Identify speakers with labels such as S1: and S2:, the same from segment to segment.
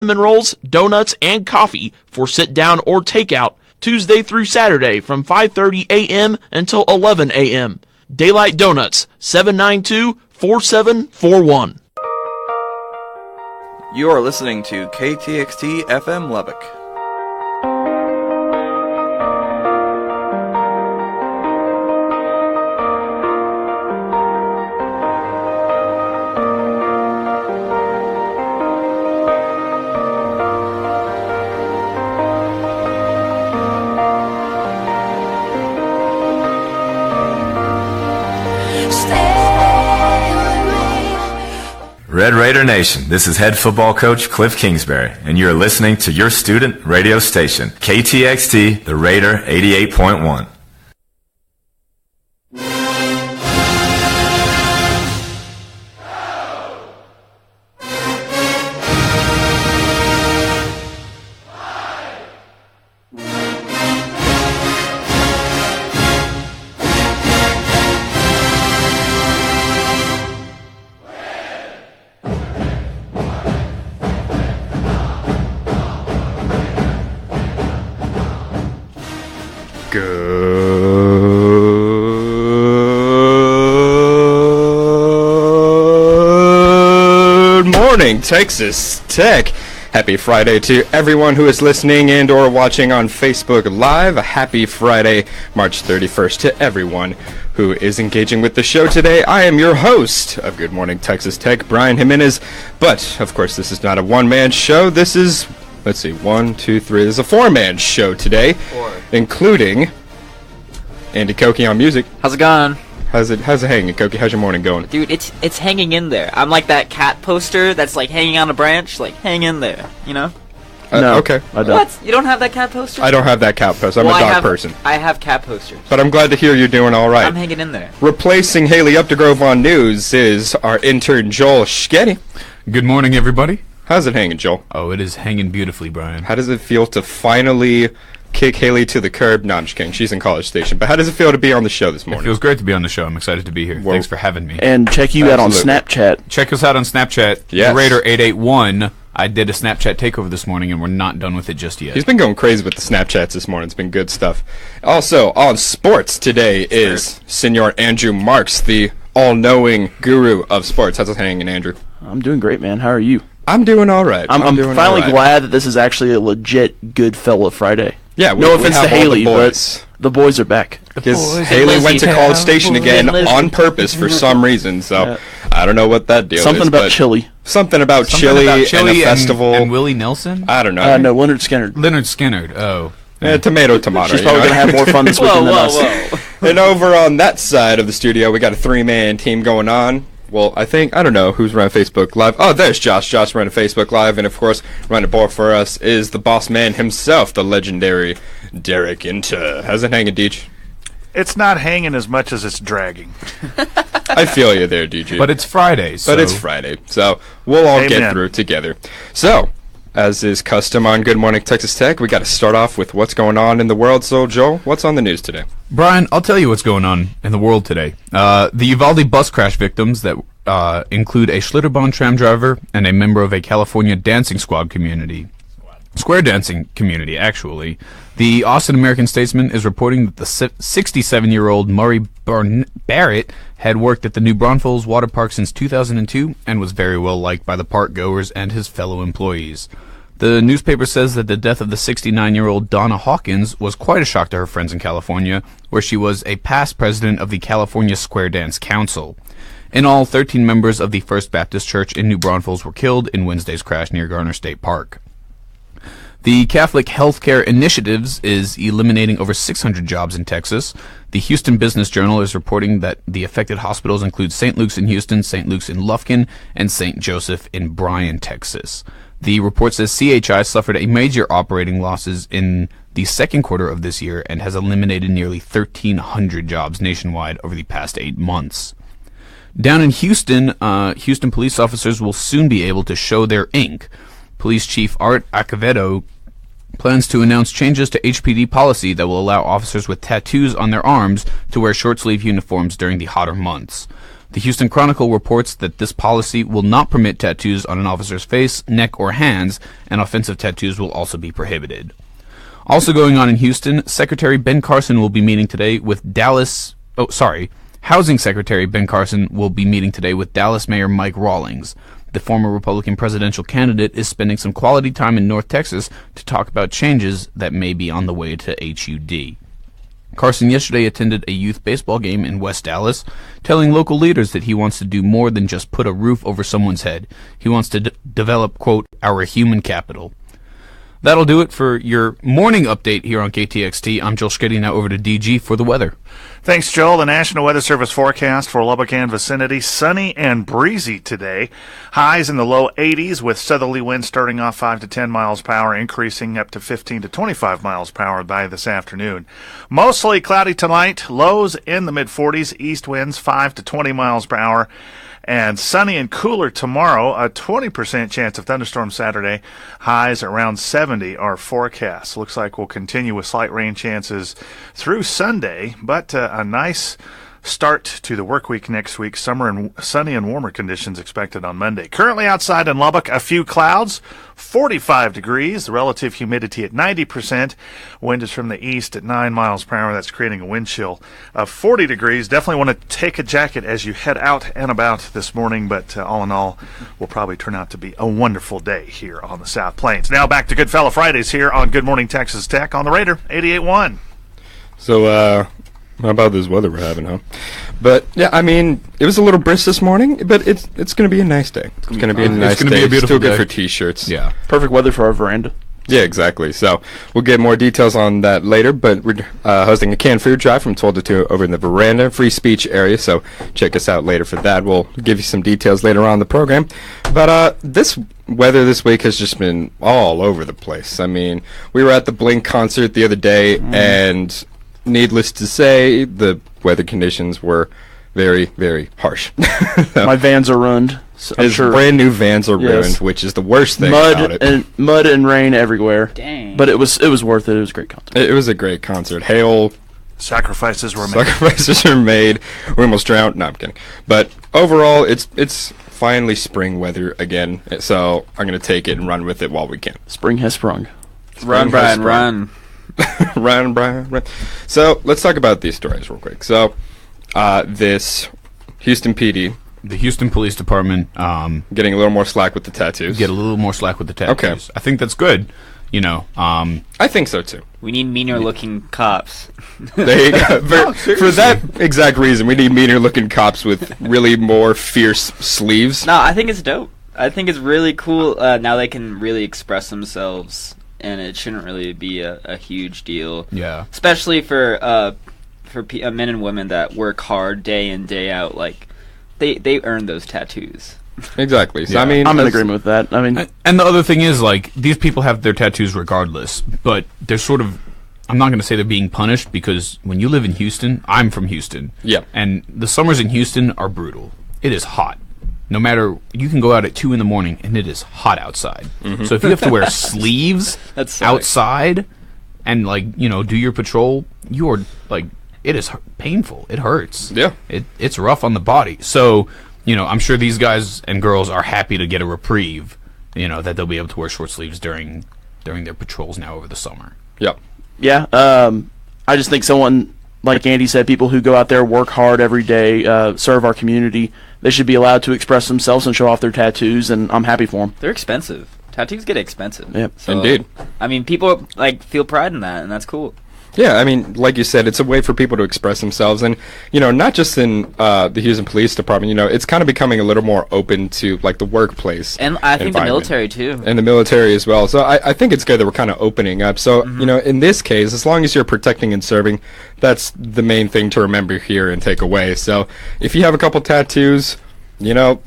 S1: cinnamon rolls, donuts, and coffee for sit-down or takeout Tuesday through Saturday from 5:30 a.m. until 11 a.m. Daylight Donuts, 792-4741.
S2: You are listening to KTXT-FM Lubbock.
S3: Red Raider Nation, this is head football coach Cliff Kingsbury, and you're listening to your student radio station, KTXT, the Raider 88.1.
S4: Texas Tech. Happy Friday to everyone who is listening and or watching on Facebook Live. A happy Friday, March 31st to everyone who is engaging with the show today. I am your host of Good Morning Texas Tech, Brian Jimenez. But, of course, this is not a one-man show. This is, let's see, 1, 2, 3. This is a four-man show today, including Andy Koke on music.
S5: How's it going?
S4: How's it hanging, Koke? How's your morning going?
S5: Dude, it's hanging in there. I'm like that cat poster that's like hanging on a branch, like hang in there, you know?
S4: No, okay.
S5: I don't. What? You don't have that cat poster?
S4: I don't have that cat poster. I'm a dog person.
S5: I have cat posters.
S4: But I'm glad to hear you're doing all right.
S5: I'm hanging in there.
S4: Replacing Haley Updegrove on news is our intern Joel Shkedy.
S6: Good morning, everybody.
S4: How's it hanging, Joel?
S6: Oh, it is hanging beautifully, Brian.
S4: How does it feel to finally kick Haley to the curb? No, I'm just kidding. She's in College Station. But how does it feel to be on the show this morning?
S6: It feels great to be on the show. I'm excited to be here. Thanks for having me.
S1: And check you out on Snapchat.
S6: Check us out on Snapchat.
S4: Yes.
S6: Raider881. I did a Snapchat takeover this morning, and we're not done with it just yet.
S4: He's been going crazy with the Snapchats this morning. It's been good stuff. Also, on sports today is Senor Andrew Marks, the all-knowing guru of sports. How's it hanging, Andrew?
S1: I'm doing great, man. How are you?
S4: I'm doing all right.
S1: I'm finally glad that this is actually a legit good fella Friday.
S4: Yeah,
S1: no offense to Haley, but the boys are back.
S4: Because Haley went to College Station again on purpose for some reason, so I don't know what that deal is.
S1: Something about chili.
S4: Something about chili and a festival.
S6: And Willie Nelson?
S4: I don't know.
S1: No, Leonard Skinner.
S6: Leonard Skinner, oh.
S4: Tomato.
S1: She's probably going to have more fun this weekend than us.
S4: And over on that side of the studio, we got a three-man team going on. Well, I don't know who's running Facebook Live. Oh, there's Josh. Josh running Facebook Live. And, of course, running the board for us is the boss man himself, the legendary Derek Inter. How's it hanging, Deej?
S7: It's not hanging as much as it's dragging.
S4: I feel you there, DJ.
S6: But it's Friday, so
S4: we'll all get through together. So, as is custom on Good Morning Texas Tech, we got to start off with what's going on in the world. So, Joel, what's on the news today?
S6: Brian, I'll tell you what's going on in the world today. The Uvalde bus crash victims that include a Schlitterbahn tram driver and a member of a California dancing squad community. Square dancing community, actually. The Austin American-Statesman is reporting that the 67-year-old Murray Barrett had worked at the New Braunfels water park since 2002 and was very well liked by the park goers and his fellow employees. The newspaper says that the death of the 69-year-old Donna Hawkins was quite a shock to her friends in California, where she was a past president of the California Square Dance Council. In all, 13 members of the First Baptist Church in New Braunfels were killed in Wednesday's crash near Garner State Park. The Catholic Healthcare Initiatives is eliminating over 600 jobs in Texas. The Houston Business Journal is reporting that the affected hospitals include St. Luke's in Houston, St. Luke's in Lufkin, and St. Joseph in Bryan, Texas. The report says CHI suffered a major operating losses in the second quarter of this year and has eliminated nearly 1,300 jobs nationwide over the past 8 months. Down in Houston, Houston police officers will soon be able to show their ink. Police Chief Art Acevedo plans to announce changes to HPD policy that will allow officers with tattoos on their arms to wear short-sleeve uniforms during the hotter months. The Houston Chronicle reports that this policy will not permit tattoos on an officer's face, neck, or hands, and offensive tattoos will also be prohibited. Also going on in Houston, Secretary Ben Carson will be meeting today with Housing Secretary Ben Carson will be meeting today with Dallas Mayor Mike Rawlings. The former Republican presidential candidate is spending some quality time in North Texas to talk about changes that may be on the way to HUD. Carson yesterday attended a youth baseball game in West Dallas, telling local leaders that he wants to do more than just put a roof over someone's head. He wants to develop, quote, our human capital. That'll do it for your morning update here on KTXT. I'm Joel Shkedy. Now over to DG for the weather.
S7: Thanks, Joel. The National Weather Service forecast for Lubbock and vicinity, sunny and breezy today. Highs in the low 80s with southerly winds starting off 5 to 10 miles per hour, increasing up to 15 to 25 miles per hour by this afternoon. Mostly cloudy tonight, lows in the mid-40s, east winds 5 to 20 miles per hour. And sunny and cooler tomorrow, a 20% chance of thunderstorms Saturday. Highs around 70 are forecast. Looks like we'll continue with slight rain chances through Sunday, but a nice start to the work week next week. Summer and sunny and warmer conditions expected on Monday. Currently outside in Lubbock, a few clouds, 45 degrees, the relative humidity at 90%. Wind is from the east at 9 miles per hour. That's creating a wind chill of 40 degrees. Definitely want to take a jacket as you head out and about this morning, but all in all, will probably turn out to be a wonderful day here on the South Plains. Now back to Goodfellow Fridays here on Good Morning Texas Tech on the Raider 88.1.
S4: So, how about this weather we're having, huh? But yeah, I mean, it was a little brisk this morning, but it's going to be a nice day. It's going to be a nice day.
S6: It's going to be a beautiful
S4: Still good
S6: day
S4: for t-shirts.
S6: Yeah.
S8: Perfect weather for our veranda.
S4: Yeah, exactly. So we'll get more details on that later, but we're hosting a canned food drive from 12 to 2 over in the veranda, free speech area, so check us out later for that. We'll give you some details later on in the program. But this weather this week has just been all over the place. I mean, we were at the Blink concert the other day, and needless to say, the weather conditions were very, very harsh.
S8: My vans are ruined. So
S4: His brand new vans are ruined, which is the worst thing about it.
S8: Mud and rain everywhere.
S5: Dang.
S8: But it was worth it. It was a great concert.
S4: It was a great concert. Hail.
S7: Sacrifices were made.
S4: Sacrifices were made. We almost drowned. No, I'm kidding. But overall, it's finally spring weather again. So I'm going to take it and run with it while we can.
S8: Spring has sprung.
S5: Run, Brian, run.
S4: Run, Brian, run. So let's talk about these stories real quick. So this Houston PD.
S6: The Houston Police Department
S4: getting a little more slack with the tattoos.
S6: Get a little more slack with the tattoos.
S4: Okay.
S6: I think that's good. You know,
S4: I think so too.
S5: We need meaner-looking cops.
S4: There you go. For that exact reason, we need meaner-looking cops with really more fierce sleeves.
S5: No, I think it's dope. I think it's really cool. Now they can really express themselves, and it shouldn't really be a huge deal.
S6: Yeah.
S5: Especially for men and women that work hard day in, day out. Like, they earn those tattoos.
S4: Exactly. So
S6: Yeah.
S4: I mean,
S8: I'm in agreement with that. I mean,
S6: And the other thing is, like, these people have their tattoos regardless, but they're sort of, I'm not going to say they're being punished, because when you live in Houston, I'm from Houston.
S4: Yeah.
S6: And the summers in Houston are brutal. It is hot. No matter, you can go out at 2 in the morning and it is hot outside. So if you have to wear sleeves
S5: That sucks.
S6: outside and, like, you know, do your patrol, you are, like, it is painful. It hurts.
S4: Yeah.
S6: It's rough on the body. So, you know, I'm sure these guys and girls are happy to get a reprieve, you know, that they'll be able to wear short sleeves during their patrols now over the summer.
S4: yeah.
S8: yeah. I just think someone, like Andy said, people who go out there, work hard every day, serve our community, they should be allowed to express themselves and show off their tattoos, and I'm happy for them.
S5: They're expensive. Tattoos get expensive.
S8: Yep.
S5: So,
S4: Indeed.
S5: I mean, people like feel pride in that, and that's cool.
S4: Yeah, I mean, like you said, it's a way for people to express themselves, and, you know, not just in the Houston Police Department, you know, it's kind of becoming a little more open to, like, the workplace.
S5: And I think the
S4: environment.
S5: military, too.
S4: And the military as well. So I think it's good that we're kind of opening up. So, you know, in this case, as long as you're protecting and serving, that's the main thing to remember here and take away. So if you have a couple tattoos, you know,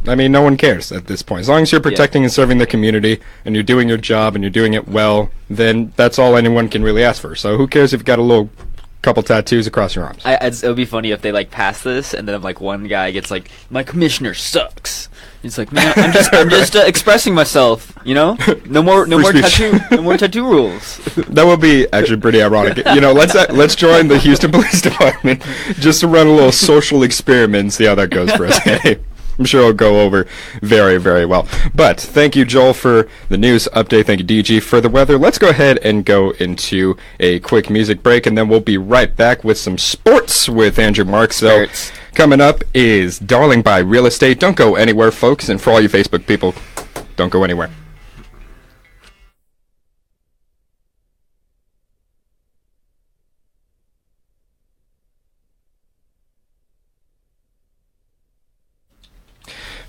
S4: I mean, no one cares at this point. As long as you're protecting and serving the community and you're doing your job and you're doing it well, then that's all anyone can really ask for. So who cares if you got a little couple tattoos across your arms.
S5: It would be funny if they like pass this, and then like one guy gets like, my commissioner sucks. It's like, man, I'm just expressing myself. You know, no more tattoo rules.
S4: That would be actually pretty ironic. You know, let's join the Houston Police Department just to run a little social experiment and see how that goes for us. Okay? I'm sure it'll go over very, very well. But thank you, Joel, for the news update. Thank you, DG, for the weather. Let's go ahead and go into a quick music break, and then we'll be right back with some sports with Andrew Marks. So coming up is Darling by Real Estate. Don't go anywhere, folks. And for all you Facebook people, don't go anywhere.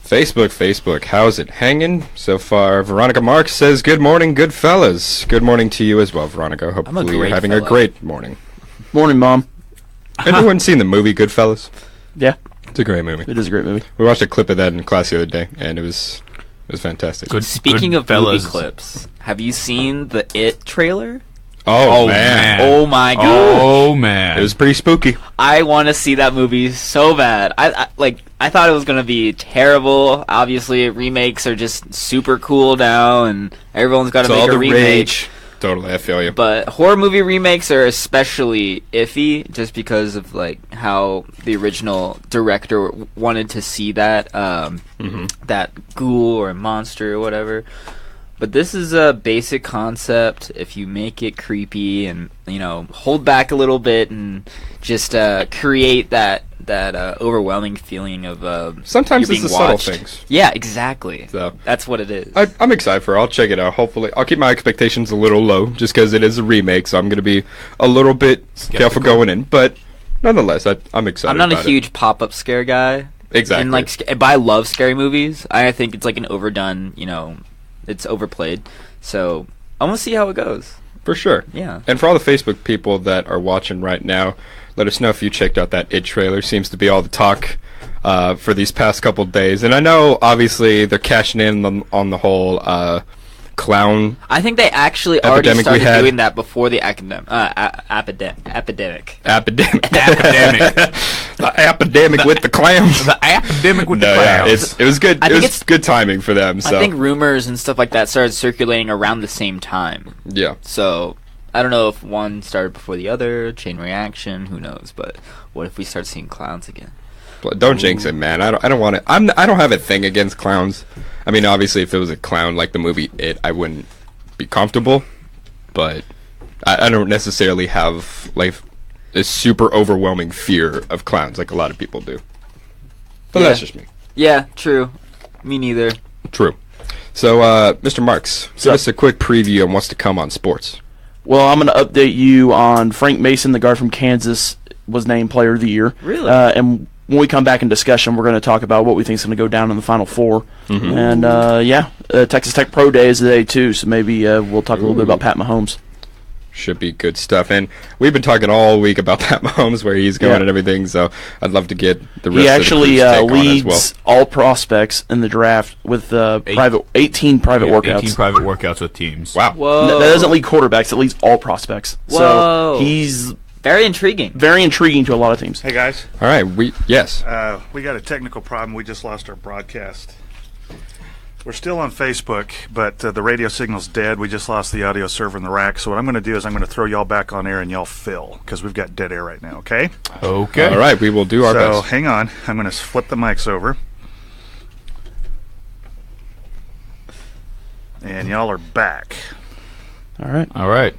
S4: Facebook, how's it hanging so far? Veronica Marks says, good morning, good fellas. Good morning to you as well, Veronica. Hopefully you're having a great morning.
S8: Morning, Mom.
S4: Anyone seen the movie Goodfellas?
S8: Yeah.
S4: It's a great movie.
S8: It is a great movie.
S4: We watched a clip of that in class the other day, and it was fantastic.
S5: Speaking of movie clips, have you seen the It trailer?
S4: Oh, man.
S5: Oh, my God.
S6: Oh, man.
S4: It was pretty spooky.
S5: I want to see that movie so bad. I thought it was going to be terrible. Obviously, remakes are just super cool now, and everyone's got to make a remake.
S4: Rage. Totally, I feel you.
S5: But horror movie remakes are especially iffy just because of like how the original director wanted to see that that ghoul or monster or whatever. But this is a basic concept. If you make it creepy and, you know, hold back a little bit and just create that overwhelming feeling of
S4: sometimes
S5: it's
S4: the subtle things.
S5: Yeah, exactly.
S4: So
S5: that's what it is.
S4: I'm excited for it. I'll check it out. Hopefully, I'll keep my expectations a little low just because it is a remake, so I'm going to be a little bit careful going in. But nonetheless, I'm excited.
S5: I'm not
S4: about
S5: a huge pop-up scare guy.
S4: Exactly.
S5: And but I love scary movies. I think it's like an overdone, you know, it's overplayed. So I want to see how it goes.
S4: For sure.
S5: Yeah.
S4: And for all the Facebook people that are watching right now, let us know if you checked out that It trailer. Seems to be all the talk for these past couple days. And I know, obviously, they're cashing in on the whole clown.
S5: I think they actually already started doing that before the epidemic.
S4: The epidemic with the clowns.
S6: The epidemic with the clowns.
S4: It was good. It was good timing for them. So
S5: I think rumors and stuff like that started circulating around the same time.
S4: Yeah.
S5: So I don't know if one started before the other, chain reaction, who knows? But what if we start seeing clowns again?
S4: Don't jinx it, man. I don't want it. I don't have a thing against clowns. I mean, obviously, if it was a clown like the movie It, I wouldn't be comfortable. But I don't necessarily have like a super overwhelming fear of clowns like a lot of people do. But that's just me.
S5: Yeah, true. Me neither.
S4: True. So, Mr. Marks, give us a quick preview on what's to come on sports.
S8: Well, I'm going to update you on Frank Mason, the guard from Kansas, was named Player of the Year.
S5: Really?
S8: And when we come back in discussion, we're going to talk about what we think is going to go down in the Final Four. Mm-hmm. And, Texas Tech Pro Day is today, too, so maybe we'll talk a little bit about Pat Mahomes.
S4: Should be good stuff. And we've been talking all week about Pat Mahomes, where he's going and everything, so I'd love to get the rest
S8: he actually
S4: of the
S8: leads
S4: as
S8: all prospects in the draft with 18 private workouts.
S6: 18 private workouts with teams.
S4: Wow.
S5: Whoa.
S8: That doesn't lead quarterbacks, it leads all prospects.
S5: Whoa.
S8: So he's
S5: very intriguing.
S8: Very intriguing to a lot of teams.
S7: Hey, guys.
S4: All right. We
S7: got a technical problem. We just lost our broadcast. We're still on Facebook, but the radio signal's dead. We just lost the audio server in the rack. So what I'm going to do is I'm going to throw y'all back on air and y'all fill, because we've got dead air right now, okay?
S6: Okay.
S4: All right. We will do our best.
S7: So hang on. I'm going to flip the mics over. And y'all are back.
S8: All right.
S6: All right.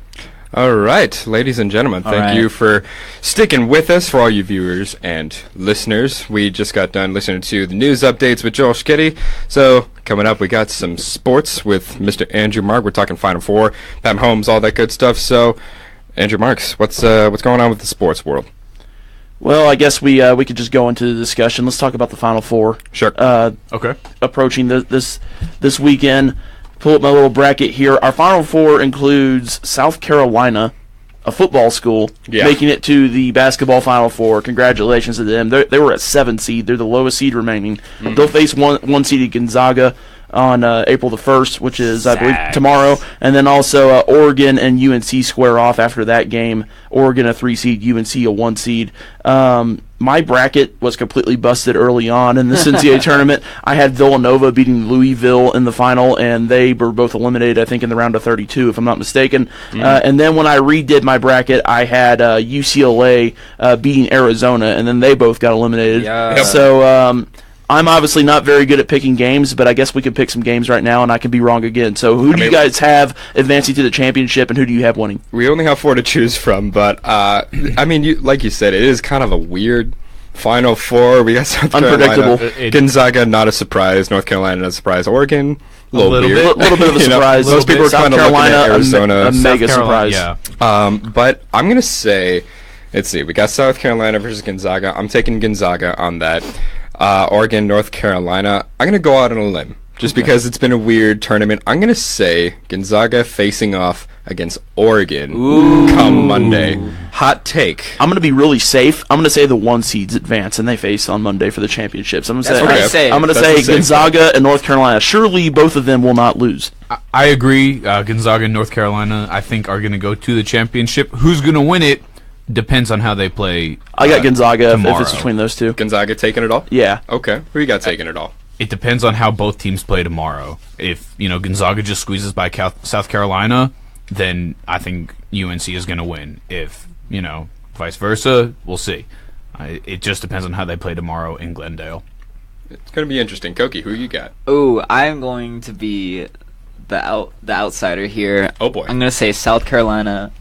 S4: All right, ladies and gentlemen, thank you for sticking with us, for all you viewers and listeners. We just got done listening to the news updates with Joel Shkedy. So coming up, we got some sports with Mr. Andrew Mark. We're talking Final Four, Pat Mahomes, all that good stuff. So, Andrew Marks, what's going on with the sports world?
S8: Well, I guess we could just go into the discussion. Let's talk about the Final Four.
S4: Sure.
S6: Okay.
S8: Approaching this weekend. Pull up my little bracket here. Our Final Four includes South Carolina, a football school, making it to the basketball Final Four. Congratulations to them. They were at 7 seed. They're the lowest seed remaining. Mm-hmm. They'll face one seeded Gonzaga. on April the 1st, which is, I believe, tomorrow. And then also Oregon and UNC square off after that game. Oregon a 3 seed, UNC a 1 seed. My bracket was completely busted early on in this NCAA tournament. I had Villanova beating Louisville in the final, and they were both eliminated, I think, in the round of 32, if I'm not mistaken. And then when I redid my bracket, I had UCLA beating Arizona, and then they both got eliminated.
S5: Yeah.
S8: So I'm obviously not very good at picking games, but I guess we could pick some games right now, and I can be wrong again. So who do you guys have advancing to the championship, and who do you have winning?
S4: We only have 4 to choose from, but, I mean, like you said, it is kind of a weird Final Four. We got South
S8: Unpredictable.
S4: Carolina. Gonzaga, not a surprise. North Carolina, not a surprise. Oregon, a little bit of
S8: a surprise.
S4: Most people are kind of looking at Arizona.
S8: A mega surprise.
S6: Yeah.
S4: But I'm going to say, let's see, we got South Carolina versus Gonzaga. I'm taking Gonzaga on that. Oregon, North Carolina. I'm going to go out on a limb just because it's been a weird tournament. I'm going to say Gonzaga facing off against Oregon come Monday. Hot take.
S8: I'm going to be really safe. I'm going to say the 1 seeds advance, and they face on Monday for the championships. I'm going to say Gonzaga and North Carolina. Surely both of them will not lose.
S6: I agree. Gonzaga and North Carolina, I think, are going to go to the championship. Who's going to win it depends on how they play.
S8: I got Gonzaga
S6: tomorrow.
S8: if it's between those two.
S4: Gonzaga taking it all?
S8: Yeah.
S4: Okay. Who you got taking it all?
S6: It depends on how both teams play tomorrow. If, Gonzaga just squeezes by South Carolina, then I think UNC is going to win. If, vice versa, we'll see. It just depends on how they play tomorrow in Glendale.
S4: It's going to be interesting. Koke, who you got?
S5: Oh, I'm going to be the outsider here.
S4: Oh, boy.
S5: I'm going to say South Carolina,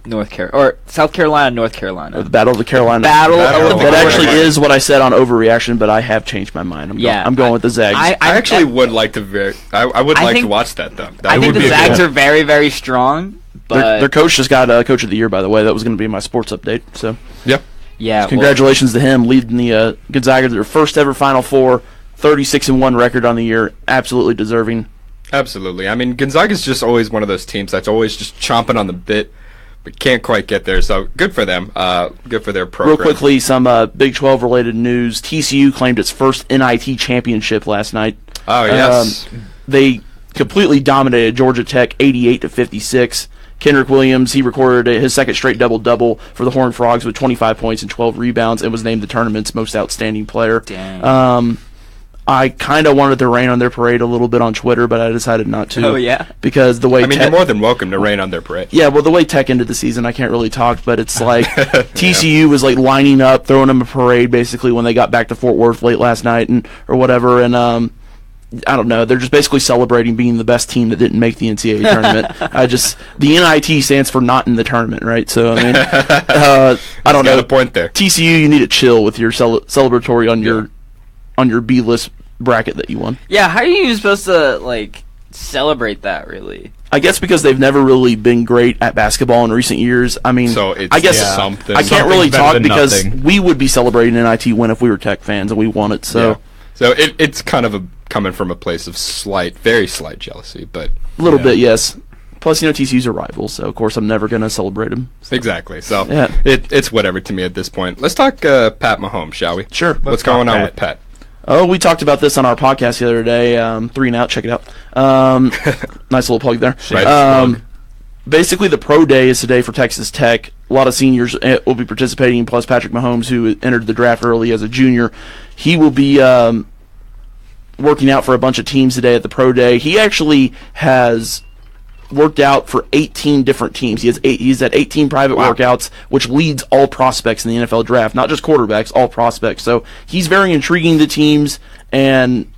S5: North Carolina, or South Carolina, North Carolina.
S8: The Battle of the Carolina. That actually is what I said on Overreaction, but I have changed my mind. I'm going with the Zags.
S4: I actually would like to I would like to watch that, though.
S5: I think the Zags are very, very strong, but
S8: their coach just got Coach of the Year, by the way. That was going to be my sports update. So
S5: yeah.
S8: Congratulations to him, leading the Gonzaga to their first ever Final Four, 36-1 record on the year. Absolutely deserving.
S4: Absolutely. I mean, Gonzaga's just always one of those teams that's always just chomping on the bit, but can't quite get there. So good for them. Good for their program.
S8: Real quickly, some Big 12 related news. TCU claimed its first NIT championship last night.
S4: Oh yes.
S8: They completely dominated Georgia Tech, 88-56. Kendrick Williams, he recorded his second straight double-double for the Horned Frogs with 25 points and 12 rebounds, and was named the tournament's most outstanding player.
S5: Dang.
S8: I kind of wanted to rain on their parade a little bit on Twitter, but I decided not to.
S5: Oh, yeah?
S8: Because the way
S4: you're more than welcome to rain on their parade.
S8: Yeah, well, the way Tech ended the season, I can't really talk, but it's like TCU was like lining up, throwing them a parade basically when they got back to Fort Worth late last night or whatever, and I don't know. They're just basically celebrating being the best team that didn't make the NCAA tournament. The NIT stands for not in the tournament, right? So, I mean, I don't know.
S4: Got a point there.
S8: TCU, you need to chill with your celebratory on your B-list bracket that you won.
S5: Yeah, how are you supposed to, celebrate that, really?
S8: I guess because they've never really been great at basketball in recent years. I mean,
S4: I guess something.
S8: I can't really talk because we would be celebrating an NIT win if we were Tech fans and we won it. So
S4: it's kind of coming from a place of very slight jealousy, but
S8: a little bit, yes. Plus, TCU's a rival, so of course I'm never going to celebrate him.
S4: Exactly. So it's whatever to me at this point. Let's talk Pat Mahomes, shall we?
S8: Sure.
S4: What's going on with Pat?
S8: Oh, we talked about this on our podcast the other day. 3 and Out, check it out. Nice little plug there.
S4: Right.
S8: Basically, the pro day is today for Texas Tech. A lot of seniors will be participating, plus Patrick Mahomes, who entered the draft early as a junior. He will be working out for a bunch of teams today at the pro day. He actually has worked out for 18 different teams. He's at 18 private workouts, which leads all prospects in the NFL draft, not just quarterbacks, all prospects. So he's very intriguing to teams, and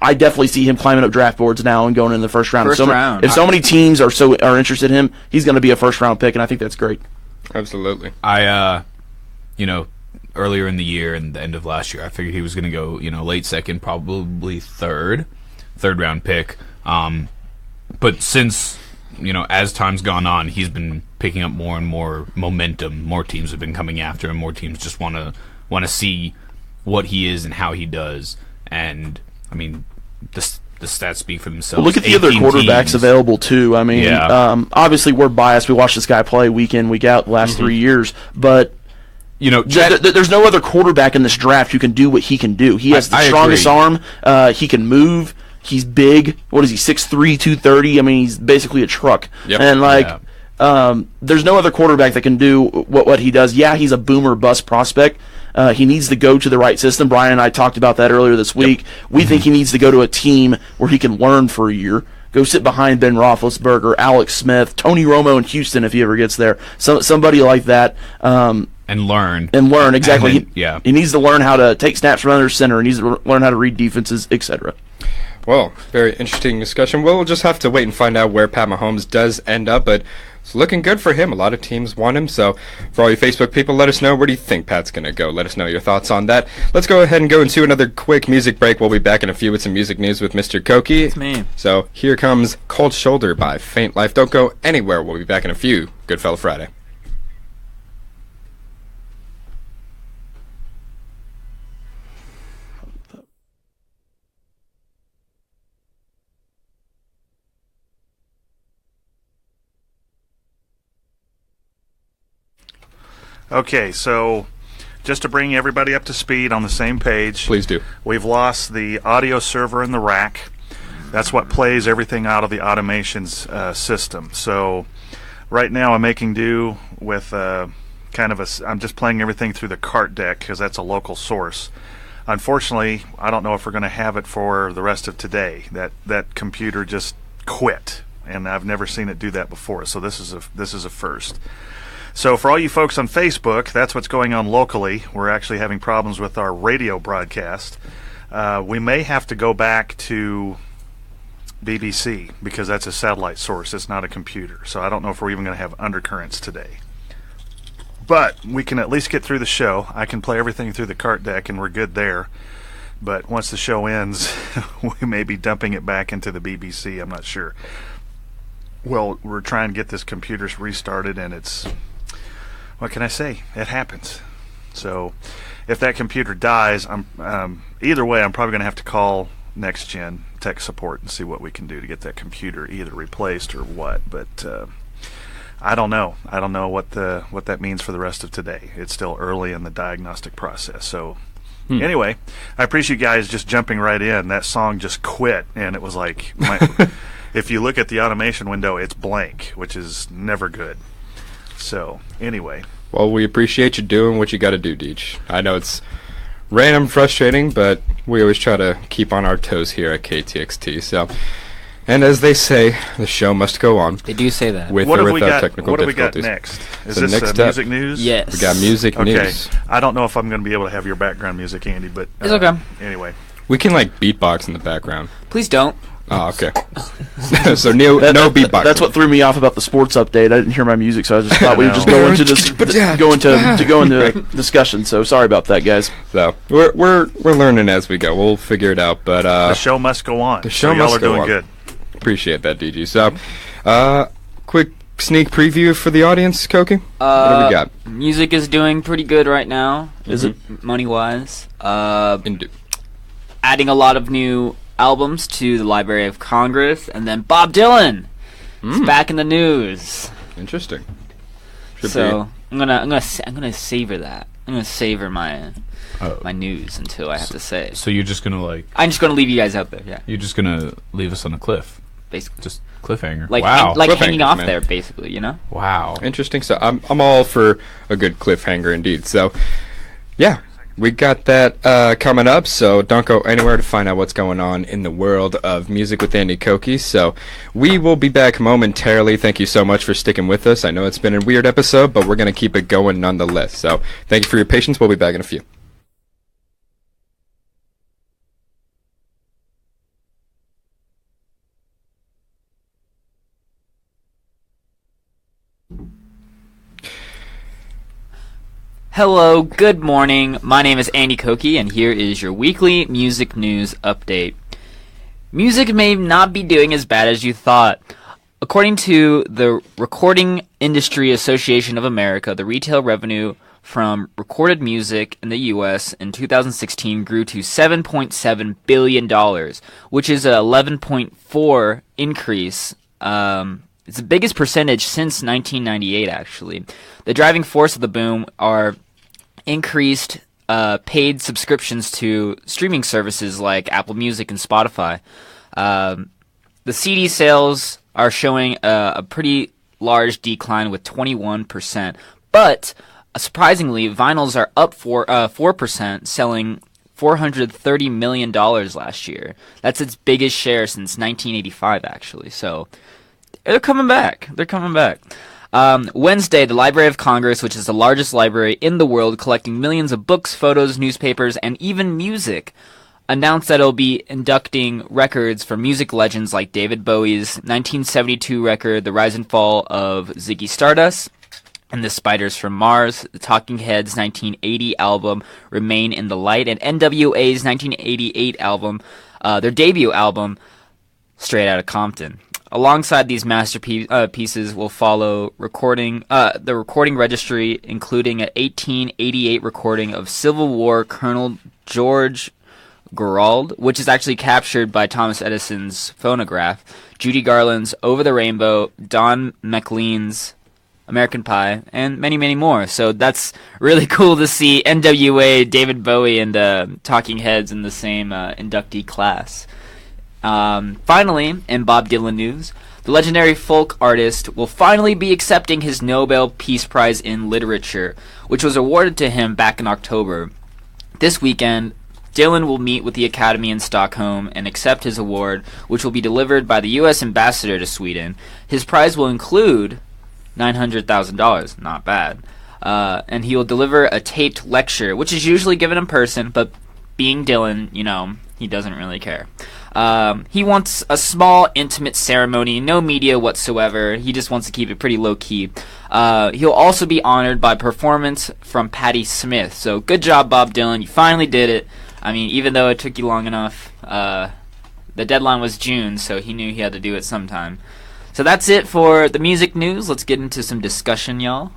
S8: I definitely see him climbing up draft boards now and going in the first round. If so many teams are interested in him, he's going to be a first round pick, and I think that's great.
S4: Absolutely.
S6: Earlier in the year and the end of last year, I figured he was going to go, late second, probably third round pick. But since, as time's gone on, he's been picking up more and more momentum. More teams have been coming after him. More teams just want to see what he is and how he does. And I mean, the stats speak for themselves.
S8: Well, look at the other quarterbacks available too. I mean, obviously we're biased. We watch this guy play week in, week out the last 3 years, but there's no other quarterback in this draft who can do what he can do. He has the strongest arm. He can move. He's big. What is he, 6'3", 230? I mean, he's basically a truck.
S4: Yep.
S8: And, there's no other quarterback that can do what he does. Yeah, he's a boomer bust prospect. He needs to go to the right system. Brian and I talked about that earlier this week. We think he needs to go to a team where he can learn for a year. Go sit behind Ben Roethlisberger, Alex Smith, Tony Romo in Houston if he ever gets there. Somebody like that.
S6: And learn.
S8: Exactly.
S6: And then,
S8: he needs to learn how to take snaps from under center. He needs to learn how to read defenses, etc.
S4: Well, very interesting discussion. We'll just have to wait and find out where Pat Mahomes does end up, but it's looking good for him. A lot of teams want him, so for all you Facebook people, let us know where do you think Pat's going to go. Let us know your thoughts on that. Let's go ahead and go into another quick music break. We'll be back in a few with some music news with Mr. Koke.
S5: It's me.
S4: So here comes Cold Shoulder by Faint Life. Don't go anywhere. We'll be back in a few. Goodfella Friday.
S7: Okay, so just to bring everybody up to speed on the same page.
S4: Please do.
S7: We've lost the audio server in the rack. That's what plays everything out of the automation's system. So right now I'm making do with I'm just playing everything through the cart deck because that's a local source. Unfortunately, I don't know if we're going to have it for the rest of today. That computer just quit, and I've never seen it do that before. So this is a first. So for all you folks on Facebook, that's what's going on locally. We're actually having problems with our radio broadcast. We may have to go back to BBC because that's a satellite source. It's not a computer. So I don't know if we're even going to have undercurrents today. But we can at least get through the show. I can play everything through the cart deck and we're good there. But once the show ends, we may be dumping it back into the BBC. I'm not sure. Well, we're trying to get this computer restarted and it's... What can I say? It happens. So, if that computer dies, either way, I'm probably going to have to call Next Gen tech support and see what we can do to get that computer either replaced or what. But I don't know. I don't know what that means for the rest of today. It's still early in the diagnostic process. So, anyway, I appreciate you guys just jumping right in. That song just quit, and it was like, if you look at the automation window, it's blank, which is never good. So, anyway.
S4: Well, we appreciate you doing what you got to do, Deej. I know it's random, frustrating, but we always try to keep on our toes here at KTXT. So, and as they say, the show must go on.
S5: They do say that.
S4: With or without technical
S7: difficulties.
S4: What
S7: do we got next? Is
S4: so
S7: this
S4: next
S7: music news?
S5: Yes.
S4: We got music news.
S7: I don't know if I'm going to be able to have your background music, Andy, but...
S5: It's okay.
S7: Anyway.
S4: We can, beatbox in the background.
S5: Please don't.
S4: Oh, okay. So no beatbox.
S8: That's what threw me off about the sports update. I didn't hear my music, so I just thought we would just go into discussion. So sorry about that, guys.
S4: So we're learning as we go. We'll figure it out. But
S7: the show must go on.
S4: The show must go on.
S7: Y'all are doing good.
S4: Appreciate that, DG. So, quick sneak preview for the audience, Koke. What do we got?
S5: Music is doing pretty good right now.
S8: Is it
S5: money wise? Adding a lot of new albums to the Library of Congress, and then Bob Dylan is back in the news.
S4: Interesting.
S5: I'm gonna savor that. I'm gonna savor my news until I have to say.
S6: So you're just gonna
S5: I'm just gonna leave you guys out there. Yeah.
S6: You're just gonna leave us on a cliff,
S5: basically.
S6: Just cliffhanger.
S5: Wow. Hanging off there, basically. You know.
S6: Wow.
S4: Interesting. So I'm all for a good cliffhanger indeed. So, yeah. We got that coming up, so don't go anywhere to find out what's going on in the world of music with Andy Koke. So we will be back momentarily. Thank you so much for sticking with us. I know it's been a weird episode, but we're going to keep it going nonetheless. So thank you for your patience. We'll be back in a few.
S5: Hello, good morning. My name is Andy Koke, and here is your weekly music news update. Music may not be doing as bad as you thought. According to the Recording Industry Association of America, the retail revenue from recorded music in the U.S. in 2016 grew to $7.7 billion, which is an 11.4% increase. It's the biggest percentage since 1998, actually. The driving force of the boom are increased paid subscriptions to streaming services like Apple Music and Spotify. The CD sales are showing a pretty large decline with 21%, but surprisingly, vinyls are up 4%, selling $430 million last year. That's its biggest share since 1985, actually. So they're coming back. Wednesday, the Library of Congress, which is the largest library in the world, collecting millions of books, photos, newspapers, and even music, announced that it'll be inducting records for music legends like David Bowie's 1972 record, The Rise and Fall of Ziggy Stardust, and The Spiders from Mars, the Talking Heads' 1980 album, Remain in the Light, and NWA's 1988 album, their debut album, Straight Outta Compton. Alongside these masterpieces will follow the recording registry, including an 1888 recording of Civil War Colonel George Gerald, which is actually captured by Thomas Edison's phonograph, Judy Garland's Over the Rainbow, Don McLean's American Pie, and many, many more. So that's really cool to see NWA, David Bowie, and Talking Heads in the same inductee class. Finally, in Bob Dylan news, the legendary folk artist will finally be accepting his Nobel Peace Prize in Literature, which was awarded to him back in October. This weekend, Dylan will meet with the Academy in Stockholm and accept his award, which will be delivered by the U.S. ambassador to Sweden. His prize will include $900,000, not bad. And he will deliver a taped lecture, which is usually given in person, but being Dylan, he doesn't really care. He wants a small, intimate ceremony, no media whatsoever. He just wants to keep it pretty low-key. He'll also be honored by performance from Patti Smith. So good job, Bob Dylan. You finally did it. I mean, even though it took you long enough, the deadline was June, so he knew he had to do it sometime. So that's it for the music news. Let's get into some discussion, y'all.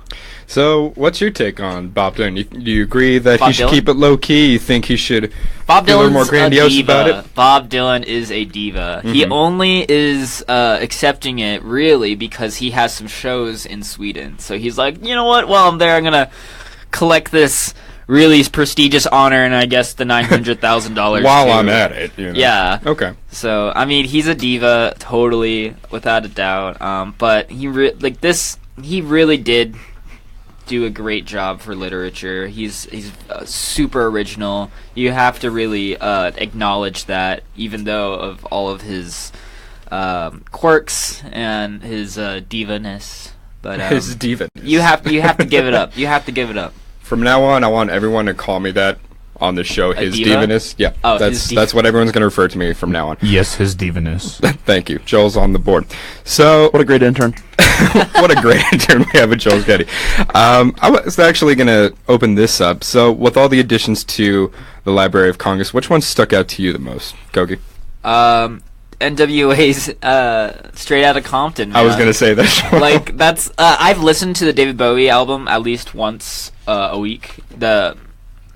S4: So, what's your take on Bob Dylan? Do you agree that
S5: Bob
S4: he should
S5: Dylan?
S4: keep it low key? You think he should
S5: Bob
S4: be a little
S5: Dylan's
S4: more grandiose
S5: a diva.
S4: about it?
S5: Bob Dylan is a diva. He only is accepting it really because he has some shows in Sweden. So he's like, you know what? While I'm there, I'm gonna collect this really prestigious honor, and I guess the $900,000
S4: While
S5: too.
S4: I'm at it,
S5: Yeah.
S4: Okay.
S5: So I mean, he's a diva, totally, without a doubt. But he really did do a great job for literature. He's super original. You have to really acknowledge that, even though of all of his quirks and his divaness. But
S4: His diva.
S5: you have to give it up. You have to give it up.
S4: From now on, I want everyone to call me that on the show. His
S5: diva?
S4: divaness. Yeah,
S5: Oh, his
S4: that's what everyone's going to refer to me from now on.
S6: Yes, his divaness.
S4: Thank you. Joel's on the board. So,
S8: What a great intern.
S4: what a great intern we have at Joel Shkedy. I was actually going to open this up. So, with all the additions to the Library of Congress, which one stuck out to you the most, Koke?
S5: NWA's Straight Outta Compton. Man.
S4: I was going to say that.
S5: Like, that's I've listened to the David Bowie album at least once a week. The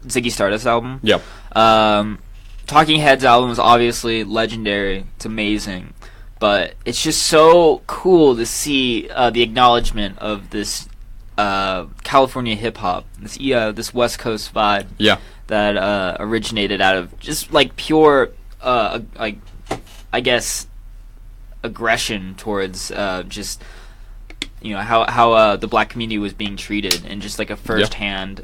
S5: Ziggy Stardust album.
S4: Yep.
S5: Talking Heads album is obviously legendary. It's amazing. But it's just so cool to see the acknowledgement of this California hip-hop, this West Coast vibe
S4: Yeah.
S5: that originated out of just, like, pure, I guess, aggression towards just, how the black community was being treated, and just, like, a first-hand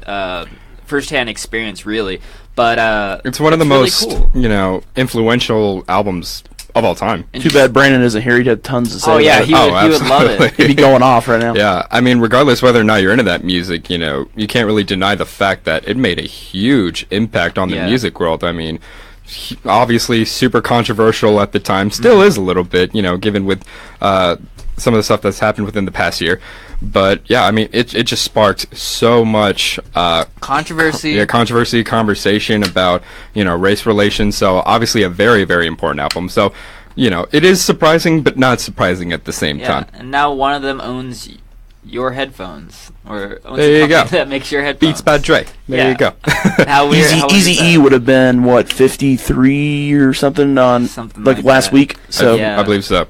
S5: experience, really. But
S4: it's one of the
S5: really
S4: most,
S5: cool.
S4: influential albums of all time.
S8: Too bad Brandon isn't here. He'd have tons to say.
S5: Oh yeah,
S8: about it.
S5: he would love it.
S8: He'd be going off right now.
S4: Yeah, I mean, regardless whether or not you're into that music, you can't really deny the fact that it made a huge impact on the music world. I mean, obviously super controversial at the time, still is a little bit, given with some of the stuff that's happened within the past year. But yeah, I mean, it just sparked so much
S5: controversy,
S4: conversation about race relations. So obviously a very, very important album. So it is surprising, but not surprising at the same time.
S5: And now one of them owns your headphones, or owns
S4: There you go.
S5: that makes your headphones.
S4: Beats by Dre. There you go.
S5: How weird, how weird is
S8: Easy E
S5: that?
S8: would have been 53 or something on
S5: Something
S8: like
S5: like
S8: last
S5: that.
S8: week. So
S5: Yeah.
S4: I believe so.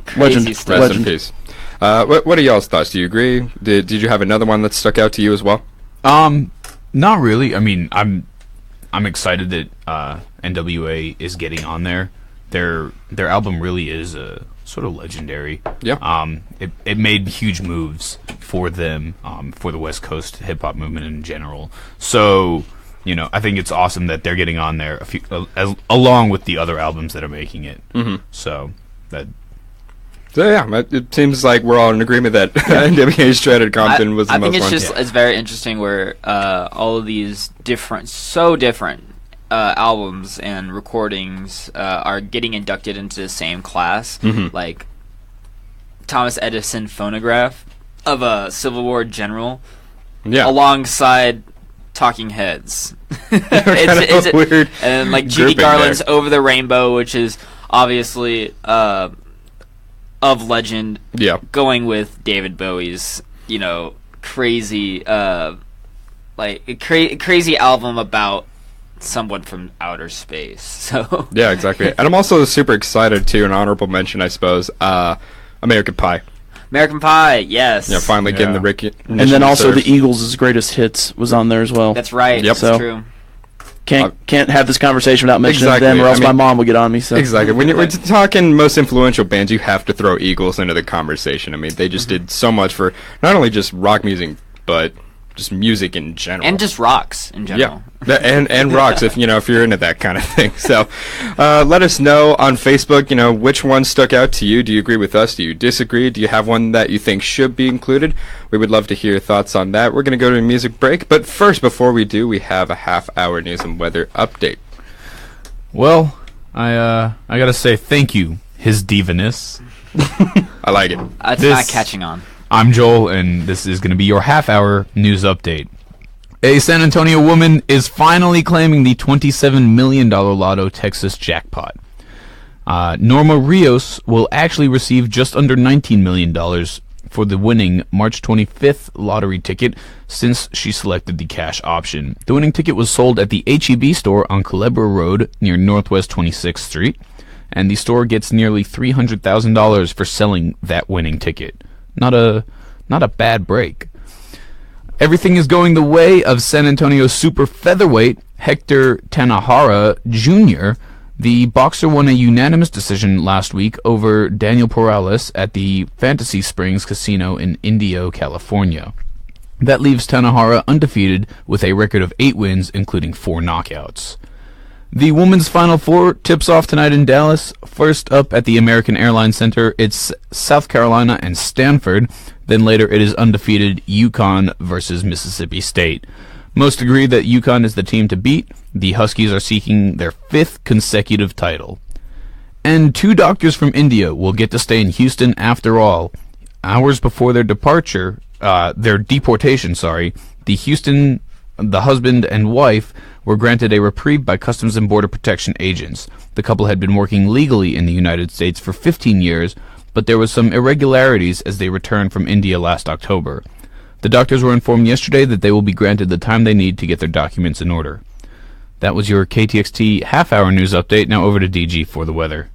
S5: Crazy
S8: Legend.
S5: stuff.
S4: Rest in peace. What are y'all's thoughts? Do you agree? Did you have another one that stuck out to you as well?
S6: Not really. I mean, I'm excited that NWA is getting on there. their album really is sort of legendary.
S4: Yeah.
S6: It made huge moves for them, for the West Coast hip hop movement in general. So, I think it's awesome that they're getting on there along with the other albums that are making it.
S4: Mm-hmm.
S6: So
S4: yeah, it seems like we're all in agreement that NWA Shredded Compton was the most fun.
S5: I think it's very interesting where all of these different albums and recordings are getting inducted into the same class.
S4: Mm-hmm.
S5: Like Thomas Edison phonograph of a Civil War general, alongside Talking Heads. it's
S4: weird.
S5: And like Judy Garland's Over the Rainbow, which is obviously of legend.
S4: Yeah.
S5: Going with David Bowie's, crazy crazy album about someone from outer space. So
S4: yeah, exactly. And I'm also super excited too, an honorable mention, I suppose, American Pie.
S5: American Pie, yes.
S4: Yeah, finally getting the recognition.
S8: And then also the Eagles' Greatest Hits was on there as well.
S5: That's right.
S4: Yep.
S5: That's true.
S8: Can't have this conversation without mentioning them, or else my mom would get on me. So.
S4: Exactly. When we're talking most influential bands, you have to throw Eagles into the conversation. I mean, they just did so much for not only just rock music, but just music in general,
S5: and just rocks in general.
S4: Yeah, and rocks if you're into that kind of thing. So, let us know on Facebook. Which one stuck out to you. Do you agree with us? Do you disagree? Do you have one that you think should be included? We would love to hear your thoughts on that. We're going to go to a music break, but first, before we do, we have a half-hour news and weather update.
S6: Well, I gotta say thank you, His Diviness.
S4: I like it.
S5: It's not catching on.
S6: I'm Joel, and this is going to be your half-hour news update. A San Antonio woman is finally claiming the $27 million Lotto Texas jackpot. Norma Rios will actually receive just under $19 million for the winning March 25th lottery ticket since she selected the cash option. The winning ticket was sold at the H-E-B store on Culebra Road near Northwest 26th Street, and the store gets nearly $300,000 for selling that winning ticket. Not a bad break. Everything is going the way of San Antonio super featherweight Hector Tanahara Jr. The boxer won a unanimous decision last week over Daniel Perales at the Fantasy Springs Casino in Indio, California. That leaves Tanahara undefeated with a record of 8 wins, including 4 knockouts. The women's Final Four tips off tonight in Dallas. First up at the American Airlines Center, it's South Carolina and Stanford. Then later it is undefeated UConn versus Mississippi State. Most agree that UConn is the team to beat. The Huskies are seeking their 5th consecutive title. And 2 doctors from India will get to stay in Houston after all. Hours before their deportation, the husband and wife were granted a reprieve by Customs and Border Protection agents. The couple had been working legally in the United States for 15 years, but there was some irregularities as they returned from India last October. The doctors were informed yesterday that they will be granted the time they need to get their documents in order. That was your KTXT half-hour news update. Now over to DG for the weather.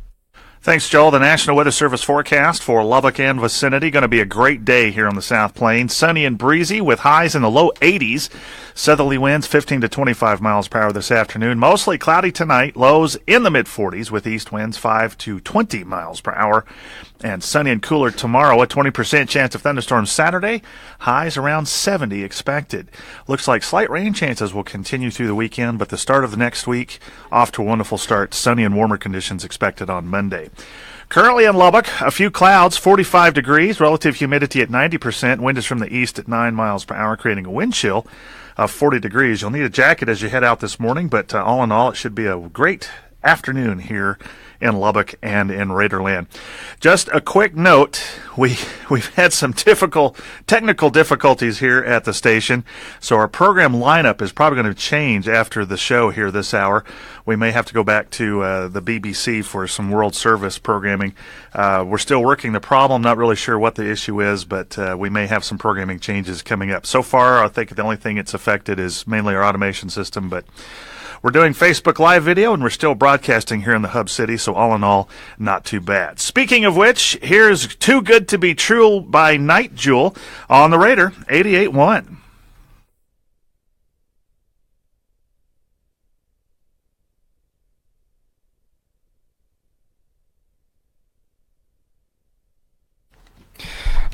S7: Thanks, Joel. The National Weather Service forecast for Lubbock and vicinity. Going to be a great day here on the South Plains. Sunny and breezy with highs in the low 80s. Southerly winds 15 to 25 miles per hour this afternoon. Mostly cloudy tonight. Lows in the mid-40s with east winds 5 to 20 miles per hour. And sunny and cooler tomorrow. A 20% chance of thunderstorms Saturday. Highs around 70 expected. Looks like slight rain chances will continue through the weekend, but the start of the next week off to a wonderful start. Sunny and warmer conditions expected on Monday. Currently in Lubbock, a few clouds, 45 degrees, relative humidity at 90%, wind is from the east at 9 miles per hour, creating a wind chill of 40 degrees. You'll need a jacket as you head out this morning, but all in all, it should be a great afternoon here in Lubbock and in Raiderland. Just a quick note, we've had some technical difficulties here at the station, so our program lineup is probably going to change after the show here this hour. We may have to go back to the BBC for some World Service programming. We're still working the problem, not really sure what the issue is, but we may have some programming changes coming up. So far, I think the only thing it's affected is mainly our automation system, but we're doing Facebook Live video, and we're still broadcasting here in the Hub City, so all in all, not too bad. Speaking of which, here's Too Good to Be True by Night Jewel on the Raider 88.1.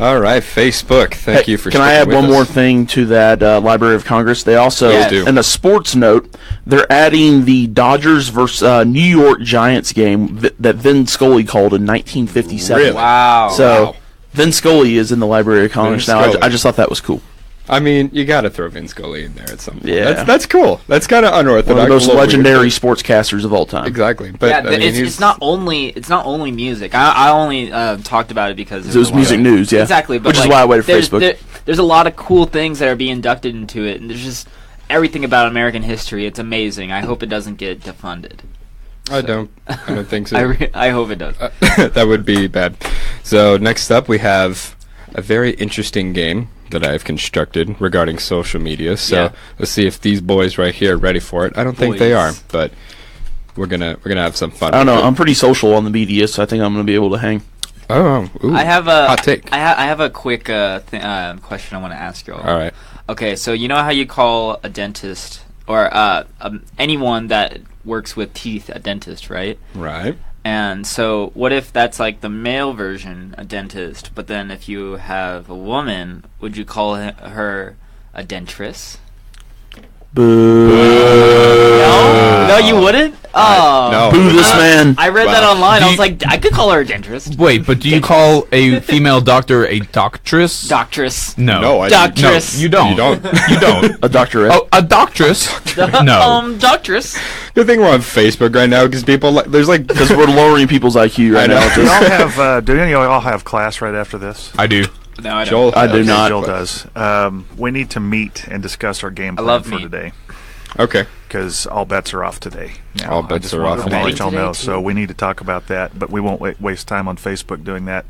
S4: All right, Facebook. Thank you for.
S8: Can I add one more thing to that Library of Congress? They also, in a sports note, they're adding the Dodgers versus New York Giants game that Vin Scully called in 1957.
S4: Really?
S5: Wow.
S8: So Vin Scully is in the Library of Congress now. I just thought that was cool.
S4: I mean, you got to throw Vin Scully in there at some point.
S8: Yeah.
S4: That's cool. That's kind of unorthodox.
S8: One of the most legendary sportscasters of all time.
S4: Exactly. But
S5: yeah, it's not only music. I only talked about it because
S8: it was music news. Yeah,
S5: exactly. But
S8: which is why I went to Facebook.
S5: There's a lot of cool things that are being inducted into it, and there's just everything about American history. It's amazing. I hope it doesn't get defunded.
S4: I don't think so.
S5: I hope it does.
S4: That would be bad. So next up, we have a very interesting game that I've constructed regarding social media. So let's see if these boys right here are ready for it. I don't think they are, but we're gonna have some fun.
S8: I don't know. I'm pretty social on the media, so I think I'm gonna be able to hang.
S4: Oh, ooh,
S5: I have a
S4: hot take.
S5: I have a quick question I want to ask you all.
S4: All right.
S5: Okay, so you know how you call a dentist or anyone that works with teeth a dentist, right?
S4: Right.
S5: And so what if that's like the male version, a dentist, but then if you have a woman, would you call her a dentress?
S8: Boo.
S5: No, you wouldn't? Oh.
S4: No.
S8: Boo this man.
S5: I read that online. I was like, I could call her a dentress.
S6: Wait, but do you call a female doctor a doctress?
S5: Doctress.
S6: No.
S4: I
S5: Doctress.
S6: No, you don't.
S4: You don't.
S6: You don't.
S8: A doctorate.
S6: Oh, a doctress? No.
S5: Doctress.
S4: Good thing we're on Facebook right now because people
S8: because we're lowering people's IQ right now.
S7: Do y'all have? Do any of y'all have class right after this?
S6: I do.
S5: No, I don't.
S4: Joel,
S8: I do not.
S7: Joel does. We need to meet and discuss our game plan for today.
S4: Okay.
S7: Because all bets are off today. Now,
S4: All bets are off
S7: I want to let
S5: today.
S7: y'all know.
S5: Today,
S7: So we need to talk about that, but we won't waste time on Facebook doing that.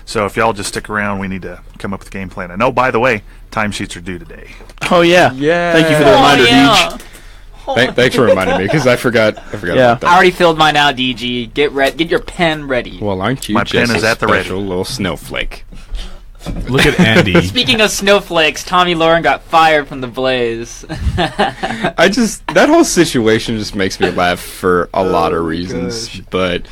S7: So if y'all just stick around, we need to come up with a game plan. And oh, by the way, timesheets are due today.
S8: Oh yeah.
S4: Yeah.
S8: Thank you for the reminder, Deej.
S4: Thanks for reminding me because I forgot
S8: Yeah.
S4: about that.
S5: I already filled mine out, DG. Get your pen ready.
S4: Well, aren't you
S7: My
S4: just
S7: pen is
S4: a
S7: at the ready.
S4: special little snowflake?
S6: Look at Andy.
S5: Speaking of snowflakes, Tommy Lauren got fired from the Blaze.
S4: That whole situation just makes me laugh for a lot of reasons, but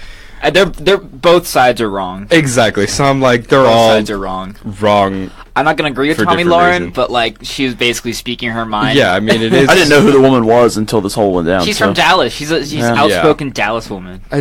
S5: they're both sides are wrong.
S4: exactly. So I'm like, they're
S5: Both
S4: all
S5: sides are wrong.
S4: wrong.
S5: I'm not gonna agree with
S4: For
S5: Tommy
S4: different
S5: Lauren,
S4: reasons.
S5: but like she was basically speaking her mind.
S4: Yeah, I mean, it is.
S8: I didn't know who the woman was until this whole went down.
S5: She's
S8: so.
S5: from Dallas. She's an outspoken Dallas woman.
S4: I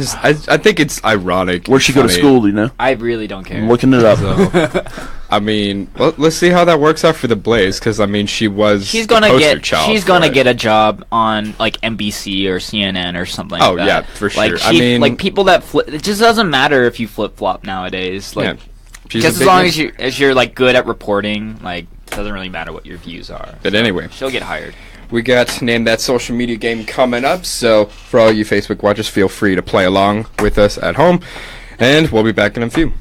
S4: think it's ironic.
S8: Where'd she go to
S4: funny.
S8: school? Do you know?
S5: I really don't care.
S8: I'm looking it up.
S4: So, I mean, let's see how that works out for the Blaze, because I mean, she was
S5: She's
S4: the
S5: gonna
S4: poster
S5: get.
S4: child
S5: She's
S4: for
S5: gonna
S4: it.
S5: get a job on like NBC or CNN or something.
S4: Oh,
S5: like that.
S4: yeah, for
S5: Like,
S4: sure. I mean-
S5: like people that flip. It just doesn't matter if you flip flop nowadays. Like,
S4: Yeah. She's
S5: just
S4: a
S5: as long
S4: big-
S5: as you're like good at reporting, like doesn't really matter what your views are.
S4: But anyway,
S5: She'll get hired.
S4: we got Name That Social Media game coming up, so for all you Facebook watchers, feel free to play along with us at home, and we'll be back in a few.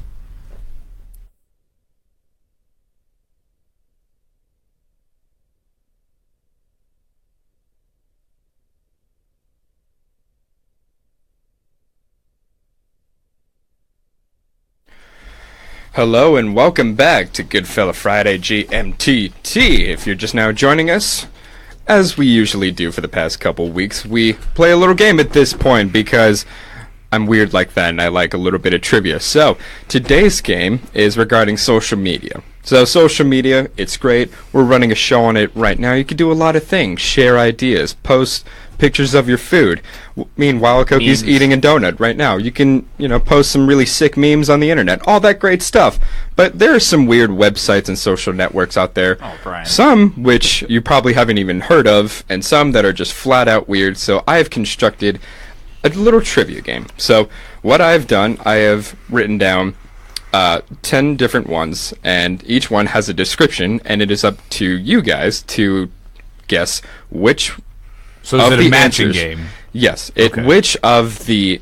S4: Hello and welcome back to Goodfella Friday GMTT. If you're just now joining us, as we usually do for the past couple weeks, we play a little game at this point because I'm weird like that and I like a little bit of trivia. So, today's game is regarding social media. So, social media, it's great. We're running a show on it right now. You can do a lot of things. Share ideas, post pictures of your food. Meanwhile, Koke's
S5: Memes.
S4: eating a donut right now. You can, post some really sick memes on the internet. All that great stuff. But there are some weird websites and social networks out there.
S5: Oh, Brian.
S4: Some which you probably haven't even heard of, and some that are just flat out weird. So I have constructed a little trivia game. So what I've done, I have written down 10 different ones, and each one has a description, and it is up to you guys to guess which
S6: So is
S4: of
S6: it a
S4: the
S6: matching
S4: answers.
S6: game?
S4: Yes.
S6: Okay.
S4: Which of the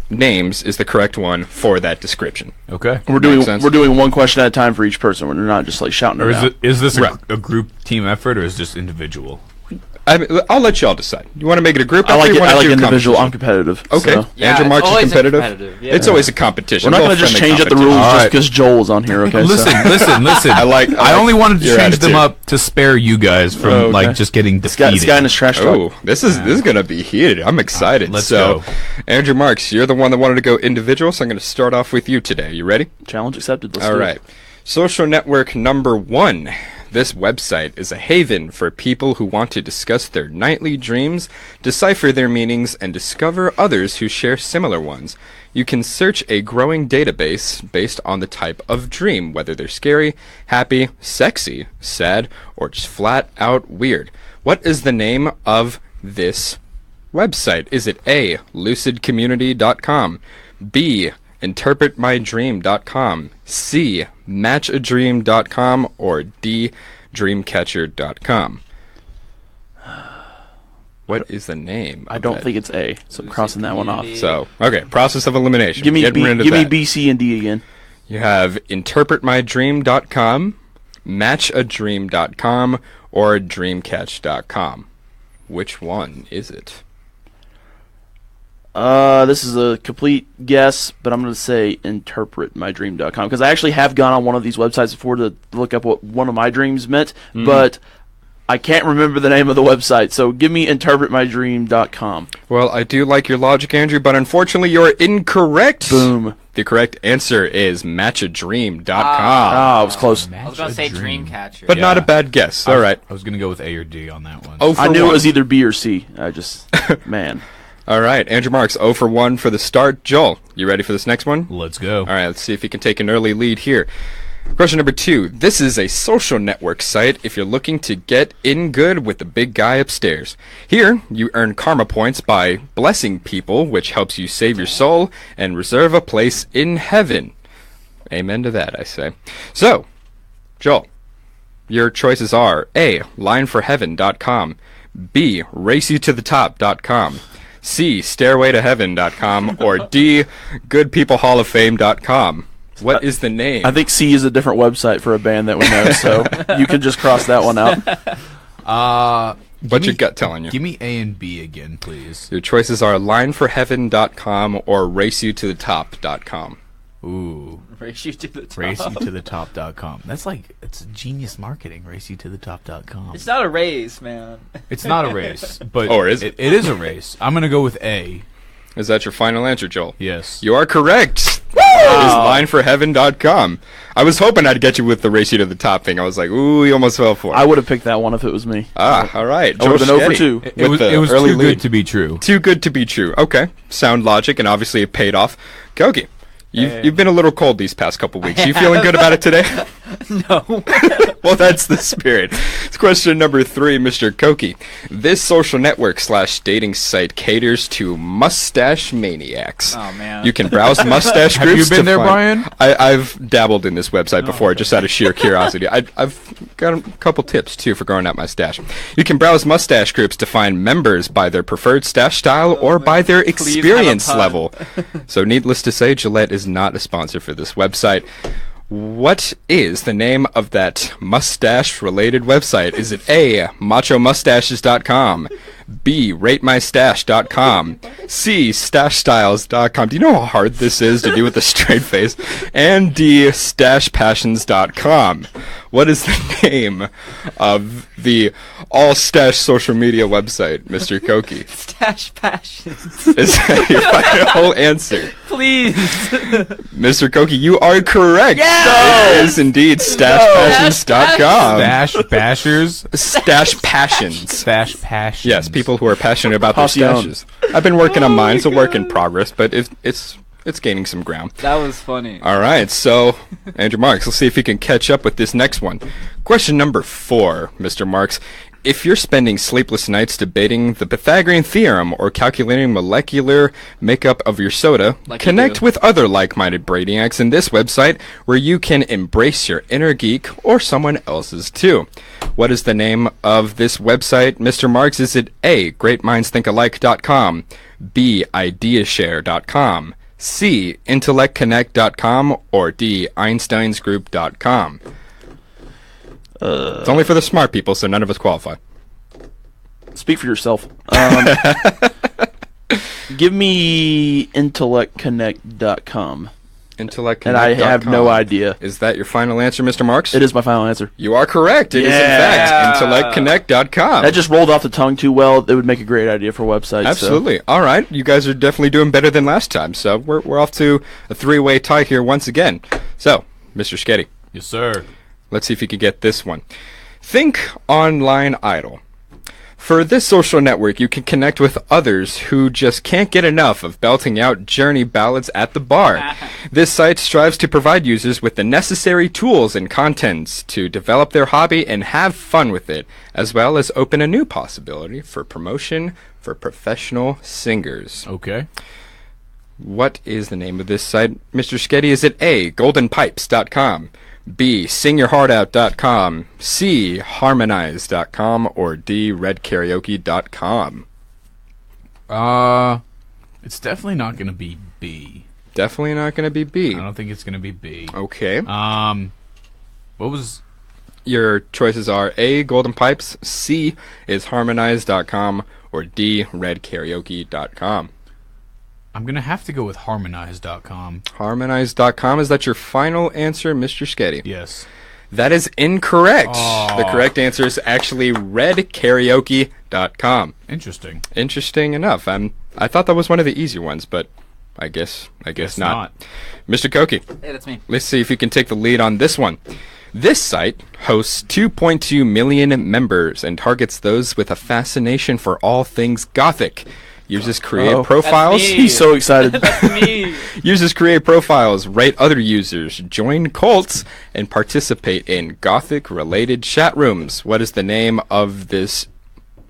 S4: names is the correct one for that description?
S6: Okay.
S8: We're doing
S4: Makes sense.
S8: one question at a time for each person. We're not just like shouting
S6: Or
S8: it out.
S6: is this
S4: Right.
S6: a group team effort, or is this individual?
S4: I'll let y'all decide. You want to make it a group?
S8: I like
S4: effort, or
S8: it.
S4: you wanna
S8: I like
S4: do
S8: individual. I'm
S4: competition?
S8: competitive.
S4: Okay.
S8: so.
S5: Yeah,
S4: Andrew
S5: it's
S4: Marks is
S5: always
S4: competitive.
S5: competitive, yeah.
S4: It's always a competition.
S8: We're not
S4: Little
S8: going to just
S4: friendly
S8: change up the rules
S4: competition.
S8: just because Joel's on here. Okay.
S6: Listen. I only wanted to
S4: your
S6: change them
S4: attitude.
S6: up to spare you guys from
S8: Oh, okay.
S6: just getting
S8: This guy
S6: defeated.
S8: in his trash truck.
S4: Oh, this is gonna be heated. I'm excited.
S6: Let's
S4: so,
S6: go.
S4: Andrew Marks, you're the one that wanted to go individual, so I'm gonna start off with you today. You ready?
S8: Challenge accepted. Let's
S4: All
S8: do it.
S4: right. Social network number 1. This website is a haven for people who want to discuss their nightly dreams, decipher their meanings, and discover others who share similar ones. You can search a growing database based on the type of dream, whether they're scary, happy, sexy, sad, or just flat out weird. What is the name of this website? Is it A, lucidcommunity.com, B, interpretmydream.com, C, matchadream.com, or D, dreamcatcher.com? What is the name?
S8: I don't think it's A, so I'm crossing that one off.
S4: So, okay, process of elimination.
S8: Give me B, C, and D again.
S4: You have interpretmydream.com, matchadream.com, or dreamcatch.com. Which one is it?
S8: This is a complete guess, but I'm going to say interpretmydream.com, because I actually have gone on one of these websites before to look up what one of my dreams meant, but I can't remember the name of the website, so give me interpretmydream.com.
S4: Well, I do like your logic, Andrew, but unfortunately you're incorrect.
S8: Boom.
S4: The correct answer is matchadream.com.
S8: I was close.
S5: I was going to say Dreamcatcher.
S4: But not a bad guess. All right.
S6: I was going to go with A or D on that one.
S4: Oh,
S8: I knew it was either B or C. I just, man.
S4: All right, Andrew Marks, 0 for 1 for the start. Joel, you ready for this next one?
S6: Let's go.
S4: All right, let's see if he can take an early lead here. Question number 2. This is a social network site if you're looking to get in good with the big guy upstairs. Here, you earn karma points by blessing people, which helps you save your soul and reserve a place in heaven. Amen to that, I say. So, Joel, your choices are A, lineforheaven.com, B, raceyoutoTheTop.com, C, stairwaytoheaven.com, or D, goodpeoplehallofame.com. What is the name?
S8: I think C is a different website for a band that we know, so you can just cross that one out.
S4: What's your gut telling you?
S6: Give me A and B again, please.
S4: Your choices are lineforheaven.com or raceyoutoTheTop.com.
S6: Ooh.
S5: Race you to the top.
S6: RaceyoutoTheTop.com. That's like, it's genius marketing, raceyoutoTheTop.com.
S5: It's not a race, man.
S6: It's not a race, but
S4: Or is it?
S6: It is a race. I'm going to go with A.
S4: Is that your final answer, Joel?
S6: Yes.
S4: You are correct. It is lineforheaven.com. I was hoping I'd get you with the race you to the top thing. I was like, ooh, you almost fell for it.
S8: I would have picked that one if it was me.
S4: All right.
S8: I would have been over 2.
S6: It was
S4: early
S6: too
S4: lead.
S6: good to be true.
S4: Too good to be true. Okay. Sound logic, and obviously it paid off. Koke, you've been a little cold these past couple weeks. You feeling good about it today?
S5: No.
S4: Well, that's the spirit. It's question number 3, Mr. Koke. This social network / dating site caters to mustache maniacs.
S5: Oh, man.
S4: You can browse mustache
S6: Have
S4: groups.
S6: you been there,
S4: find-
S6: Brian?
S4: I've dabbled in this website before, just out of sheer curiosity. I've got a couple tips, too, for growing out my stash. You can browse mustache groups to find members by their preferred stash style or by their
S5: Please
S4: experience
S5: have a pun.
S4: level. So needless to say, Gillette is not a sponsor for this website. What is the name of that mustache-related website? Is it A, machomustaches.com, B, ratemystash.com, C, stashstyles.com. Do you know how hard this is to do with a straight face? And D, stashpassions.com. What is the name of the all-stash social media website, Mr. Koke?
S5: Stash Passions.
S4: Is that your final answer?
S5: Please.
S4: Mr. Koke, you are correct.
S5: Yes!
S4: It is indeed stashpassions.com.
S6: Stash bashers?
S4: Stash passions.
S6: Stash passions.
S4: Yes, people who are passionate about their
S8: Passion.
S4: stashes. I've been working on mine. It's a work in progress, but it's gaining some ground.
S5: That was funny.
S4: All right, so Andrew Marks, let's see if you can catch up with this next one. Question number 4, Mr. Marks. If you're spending sleepless nights debating the Pythagorean theorem or calculating molecular makeup of your soda,
S5: Like you
S4: connect
S5: do.
S4: with other like-minded brainiacs in this website where you can embrace your inner geek or someone else's too. What is the name of this website, Mr. Marks? Is it A, greatmindsthinkalike.com, B, ideashare.com, C, intellectconnect.com, or D, einsteinsgroup.com? It's only for the smart people, so none of us qualify.
S8: Speak for yourself. Give me intellectconnect.com.
S4: Intellectconnect.com.
S8: And I have no idea.
S4: Is that your final answer, Mr. Marks?
S8: It is my final answer.
S4: You are correct. It is, in fact, intellectconnect.com.
S8: That just rolled off the tongue too well. It would make a great idea for a website.
S4: Absolutely. All right. You guys are definitely doing better than last time, so we're off to a 3-way tie here once again. So, Mr. Shkedy,
S6: Yes, sir.
S4: Let's see if you can get this one. Think online idol. For this social network, you can connect with others who just can't get enough of belting out Journey ballads at the bar. This site strives to provide users with the necessary tools and contents to develop their hobby and have fun with it, as well as open a new possibility for promotion for professional singers.
S6: Okay.
S4: What is the name of this site, Mr. Shkedy? Is it A, goldenpipes.com, B, singyourheartout.com, C, harmonize.com, or D, redkaraoke.com?
S6: It's definitely not going to be B.
S4: Definitely not going to be B.
S6: I don't think it's going to be B.
S4: Okay.
S6: What was...
S4: Your choices are A, Golden Pipes, C is harmonize.com, or D, redkaraoke.com.
S6: I'm going to have to go with harmonize.com.
S4: Harmonize.com, is that your final answer, Mr. Shkedy?
S6: Yes.
S4: That is incorrect.
S6: Aw.
S4: The correct answer is actually redkaraoke.com.
S6: Interesting.
S4: Interesting enough. I thought that was one of the easier ones, but I guess not. Mr. Koke,
S5: Hey, that's me.
S4: let's see if you can take the lead on this one. This site hosts 2.2 million members and targets those with a fascination for all things Gothic. Users create profiles.
S5: That's me.
S8: He's so excited.
S5: That's me.
S4: Users create profiles, rate other users, join cults, and participate in Gothic-related chat rooms. What is the name of this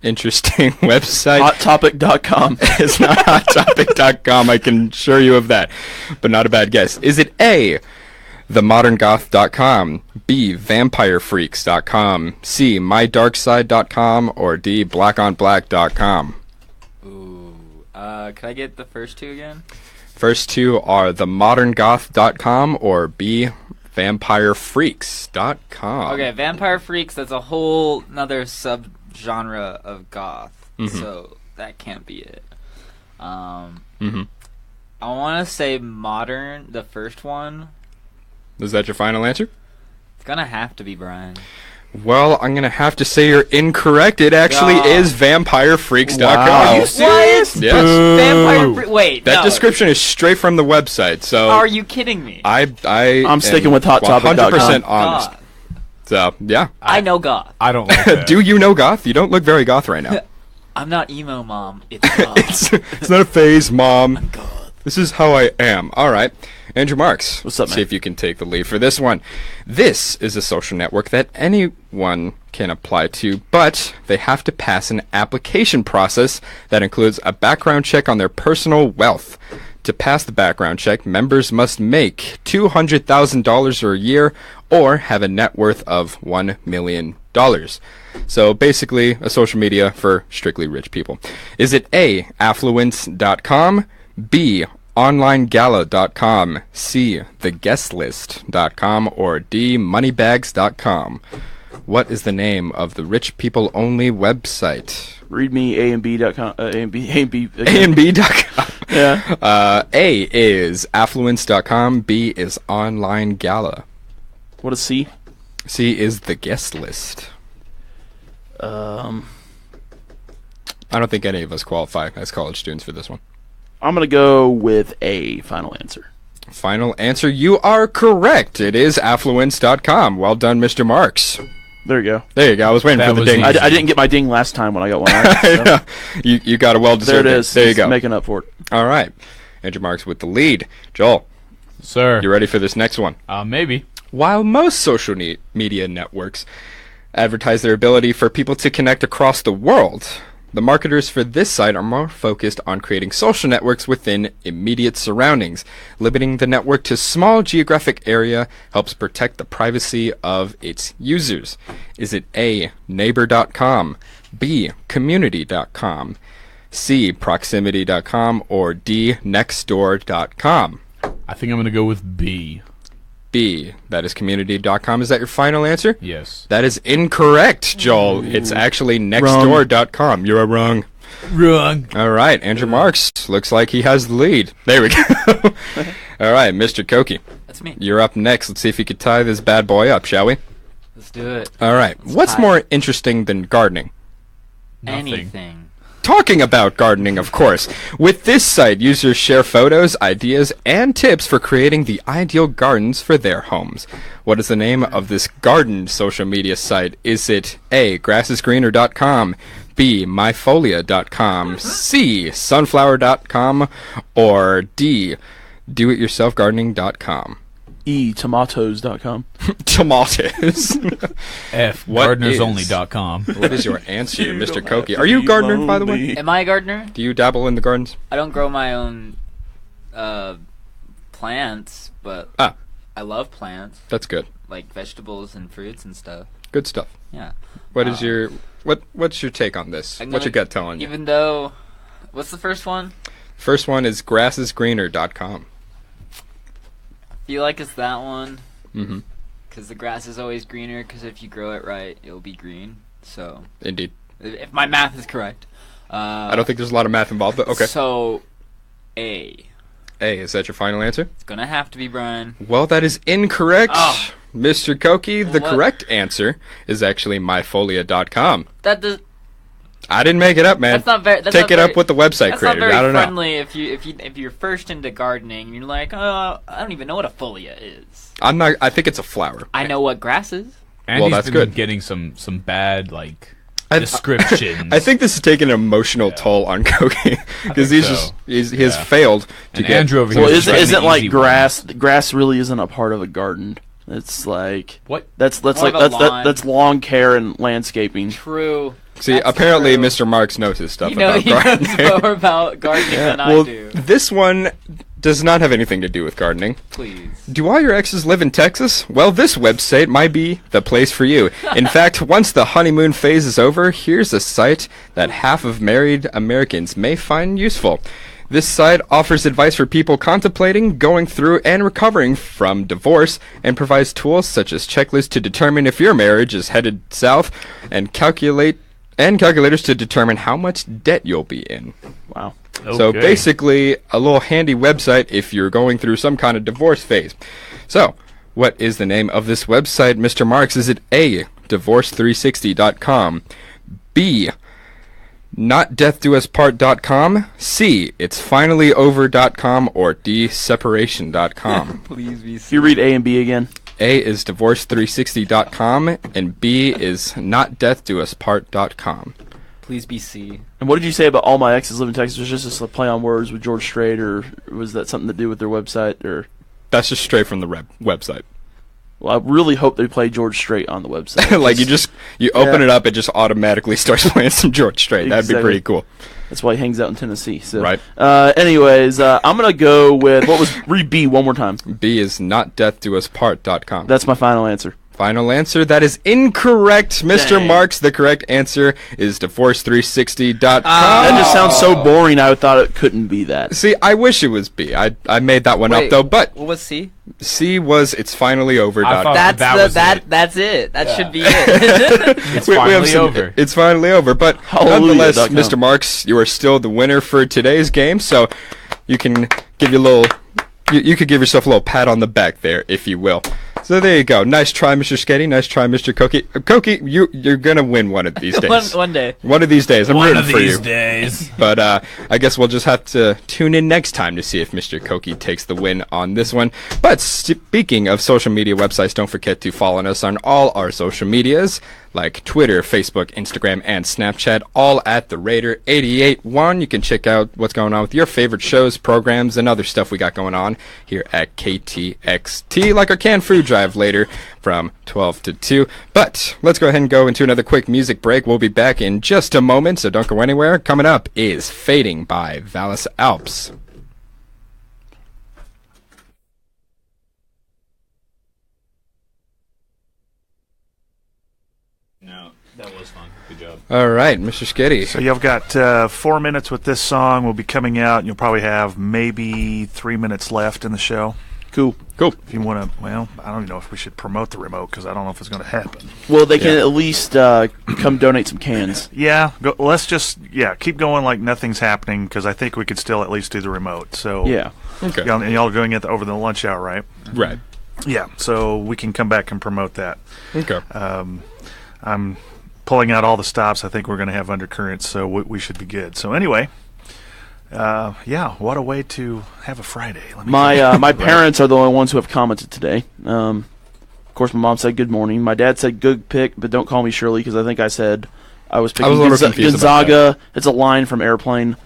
S4: interesting website?
S8: HotTopic.com.
S4: It's not HotTopic.com, I can assure you of that. But not a bad guess. Is it A, themoderngoth.com, B, vampirefreaks.com, C, mydarkside.com, or D, blackonblack.com?
S5: Can I get the first two again?
S4: First two are themoderngoth.com or B, vampirefreaks.com.
S5: Okay, Vampire Freaks, that's a whole another subgenre of goth. So that can't be it. I want to say modern, the first one.
S4: Is that your final answer?
S5: It's gonna have to be Brian.
S4: Well, I'm going to have to say you're incorrect. It actually is vampirefreaks.com.
S8: Wow.
S5: Are you serious?
S4: Yes.
S5: Vampire Wait,
S4: That
S5: no.
S4: description is straight from the website, so...
S5: Are you kidding me?
S4: I'm
S8: sticking with HotTopic.com.
S4: 100% honest.
S5: God.
S4: So, yeah.
S5: I know goth.
S6: I don't like that.
S4: Do you know goth? You don't look very goth right now.
S5: I'm not emo, Mom. It's goth.
S4: It's not a phase, Mom. This is how I am. All right. Andrew Marks.
S8: What's up,
S4: See
S8: man?
S4: if you can take the lead for this one. This is a social network that anyone can apply to, but they have to pass an application process that includes a background check on their personal wealth. To pass the background check, members must make $200,000 a year or have a net worth of $1 million. So basically, a social media for strictly rich people. Is it A, affluence.com, B, onlinegala.com, C, theguestlist.com, or D, moneybags.com? What is the name of the rich people only website?
S8: Read me A&B.com.
S4: A&B.com.
S8: Yeah.
S4: A is affluence.com, B is online gala.
S8: What is C?
S4: C is the guest list. I don't think any of us qualify as college students for this one.
S8: I'm going to go with A, final answer.
S4: Final answer, you are correct. It is affluence.com. Well done, Mr. Marks.
S8: There you go.
S4: There you go. I was waiting
S6: That
S4: for the
S6: was
S4: ding.
S6: easy.
S8: I didn't get my ding last time when I got one right. So.
S4: Yeah. You got a well-deserved
S8: There it
S4: ding.
S8: is.
S4: There you
S8: He's
S4: go.
S8: making up for it.
S4: All right. Andrew Marks with the lead. Joel,
S6: Sir.
S4: you ready for this next one?
S6: Maybe.
S4: While most social media networks advertise their ability for people to connect across the world, the marketers for this site are more focused on creating social networks within immediate surroundings. Limiting the network to small geographic area helps protect the privacy of its users. Is it A, neighbor.com, B, community.com, C, proximity.com, or D, nextdoor.com?
S6: I think I'm going to go with B.
S4: B, that is community.com. Is that your final answer?
S6: Yes.
S4: That is incorrect, Joel. It's actually nextdoor.com. You are wrong.
S6: Wrong.
S4: All right, Andrew Marks. Looks like he has the lead. There we go. All right, Mr. Koke.
S5: That's me.
S4: You're up next. Let's see if you could tie this bad boy up, shall we?
S5: Let's do it.
S4: All right. What's
S5: tie.
S4: more interesting than gardening?
S6: Nothing.
S5: Anything.
S4: talking about gardening, of course. With this site, users share photos, ideas, and tips for creating the ideal gardens for their homes. What is the name of this garden social media site? Is it A, grassisgreener.com, B, myfolia.com, C, sunflower.com, or D, doityourselfgardening.com?
S8: E, tomatoes.com.
S4: Tomatoes.
S6: F,
S4: What
S6: gardenersonly.com.
S4: What is your answer, Mr. Koke? Are you a gardener, by the way?
S5: Am I a gardener?
S4: Do you dabble in the gardens?
S5: I don't grow my own plants, but I love plants,
S4: That's good.
S5: like vegetables and fruits and stuff.
S4: Good stuff.
S5: Yeah.
S4: What is your what's your take on this?
S5: I'm
S4: What's your
S5: gonna-
S4: gut telling you?
S5: Even though, what's the first one?
S4: First one is grassisgreener.com.
S5: Feel like it's that one.
S4: Mm-hmm.
S5: Because the grass is always greener, because if you grow it right, it'll be green. So,
S4: Indeed.
S5: if my math is correct.
S4: I don't think there's a lot of math involved, but okay.
S5: So, A.
S4: A, is that your final answer?
S5: It's gonna have to be Brian.
S4: Well, that is incorrect.
S5: Oh.
S4: Mr. Koke, the
S5: What?
S4: correct answer is actually myfolia.com.
S5: That does.
S4: I didn't make it up, man.
S5: That's not very. That's
S4: Take
S5: not
S4: it
S5: very,
S4: up with the website
S5: That's
S4: creator.
S5: not very
S4: I don't know.
S5: friendly if you're first into gardening. You're like, oh, I don't even know what a folia is.
S4: I'm not. I think it's a flower.
S5: I know what grass is.
S6: And
S4: Well,
S6: he's
S4: that's
S6: been
S4: good.
S6: getting some bad, like,
S4: I-
S6: descriptions.
S4: I think this is taking an emotional toll on Koke because
S6: think
S4: he has failed to
S6: And
S4: get.
S6: Andrew over here
S8: Well,
S6: was trying
S8: isn't
S6: the
S8: like
S6: easy
S8: grass? Grass really isn't a part of a garden. It's like
S6: What?
S8: that's
S5: More
S8: like
S5: of a lawn.
S8: that's lawn care and landscaping.
S5: True.
S4: See,
S5: That's
S4: apparently,
S5: true.
S4: Mr. Marks knows his stuff
S5: You know,
S4: about
S5: he knows
S4: gardening.
S5: more about gardening than I
S4: Well,
S5: do.
S4: this one does not have anything to do with gardening.
S5: Please.
S4: Do all your exes live in Texas? Well, this website might be the place for you. In fact, once the honeymoon phase is over, here's a site that half of married Americans may find useful. This site offers advice for people contemplating, going through, and recovering from divorce, and provides tools such as checklists to determine if your marriage is headed south, and calculators to determine how much debt you'll be in.
S8: Wow.
S4: So basically, a little handy website if you're going through some kind of divorce phase. So, what is the name of this website, Mr. Marks? Is it A, divorce360.com, B, notdeathdouspart.com, C, itsfinallyover.com, or D, separation.com?
S5: Please be.
S8: If you read A and B again,
S4: A is divorce360.com, and B is notdeathdouspart.com.
S5: Please be C.
S8: and what did you say about all my exes live in Texas? Was just a play on words with George Strait, or was that something to do with their website? Or
S4: That's just straight from the website.
S8: well, I really hope they play George Strait on the website.
S4: Like you open it up, it just automatically starts playing some George Strait. That'd be
S8: Exactly.
S4: pretty cool.
S8: That's why he hangs out in Tennessee. So.
S4: Right.
S8: Anyways, I'm gonna go with read B one more time.
S4: B is notdeathdouspart.com.
S8: That's my final answer.
S4: Final answer, that is incorrect. Mr.
S8: Dang.
S4: Marks, the correct answer is divorce360.com.
S8: That just sounds so boring. I thought it couldn't be that.
S4: See, I wish it was B. I made that one up though, but
S5: What was C?
S4: C was itsfinallyover.com.
S6: I thought-
S5: That's
S6: that
S5: the
S6: was it.
S5: That's it. That should be it.
S6: It's
S4: We have
S6: finally
S4: some-
S6: over.
S4: It's finally over, but
S8: Hallelujah.com.
S4: nonetheless, Mr. Marks, you are still the winner for today's game, so you can give you a little. You could give yourself a little pat on the back there, if you will. So there you go. Nice try, Mr. Shkedy. Nice try, Mr. Koke. Koke, you're gonna win one of these days.
S5: one day.
S4: One of these days. I'm
S6: One
S4: rooting
S6: of
S4: for
S6: these
S4: you.
S6: days.
S4: But I guess we'll just have to tune in next time to see if Mr. Koke takes the win on this one. But speaking of social media websites, don't forget to follow us on all our social medias, like Twitter, Facebook, Instagram, and Snapchat, all at the Raider 881. You can check out what's going on with your favorite shows, programs, and other stuff we got going on here at KTXT, like our canned food drive later from 12 to 2. But let's go ahead and go into another quick music break. We'll be back in just a moment, so don't go anywhere. Coming up is Fading by Vallis Alps.
S6: No, that was fun. Good job.
S4: All right, Mr. Shkedy.
S7: So you've got 4 minutes with this song. Will be coming out, and you'll probably have maybe 3 minutes left in the show.
S8: Cool.
S7: If you want to, well, I don't even know if we should promote the remote because I don't know if it's going to happen.
S8: Well, they can at least come donate some cans.
S7: Yeah, let's just keep going like nothing's happening because I think we could still at least do the remote. So
S8: Yeah.
S4: Okay.
S7: y'all are doing it over the lunch hour, right?
S4: Right.
S7: Yeah, so we can come back and promote that.
S4: Okay.
S7: I'm pulling out all the stops, I think we're going to have undercurrents, so we should be good. So anyway, what a way to have a Friday.
S8: My parents are the only ones who have commented today. Of course, my mom said good morning. My dad said good pick, but don't call me Shirley because I think I said I was picking Gonzaga. It's a line from Airplane.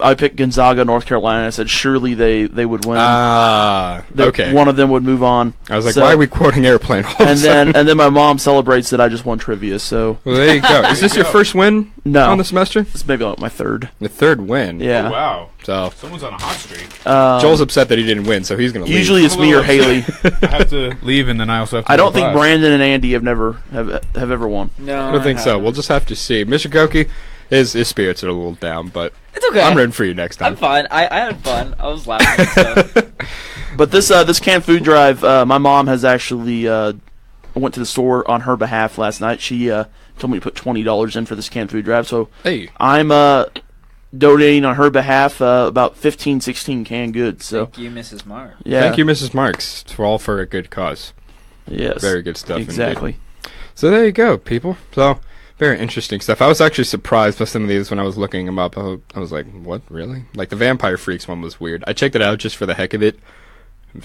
S8: I picked Gonzaga, North Carolina. I said surely they would win.
S4: Okay.
S8: One of them would move on.
S4: I was like, why are we quoting Airplane?
S8: And then my mom celebrates that I just won trivia. So
S4: well, there you go. Is this your first win?
S8: No.
S4: On the semester?
S8: This is maybe like my third.
S4: The third win.
S8: Yeah.
S6: Oh, wow.
S4: So
S6: someone's on a hot streak.
S4: Joel's upset that he didn't win, so he's gonna leave.
S8: Usually it's me or Haley.
S6: I have to leave, and then I also have to.
S8: I don't think Brandon and Andy have ever won.
S5: No,
S4: I don't think so. We'll just have to see. Mr. Koke, his spirits are a little down, but
S5: it's okay.
S4: I'm rooting for you next time.
S5: I'm fine. I had fun. I was laughing and stuff.
S8: But this canned food drive, my mom has actually went to the store on her behalf last night. She told me to put $20 in for this canned food drive, so
S4: hey,
S8: I'm donating on her behalf about 15, 16 canned goods. So
S5: thank you, Mrs. Mark.
S8: Yeah.
S4: Thank you, Mrs. Marks, for a good cause.
S8: Yes.
S4: Very good stuff.
S8: Exactly.
S4: Indeed. So there you go, people. So very interesting stuff. I was actually surprised by some of these when I was looking them up. I was like, what, really? Like the Vampire Freaks one was weird. I checked it out just for the heck of it.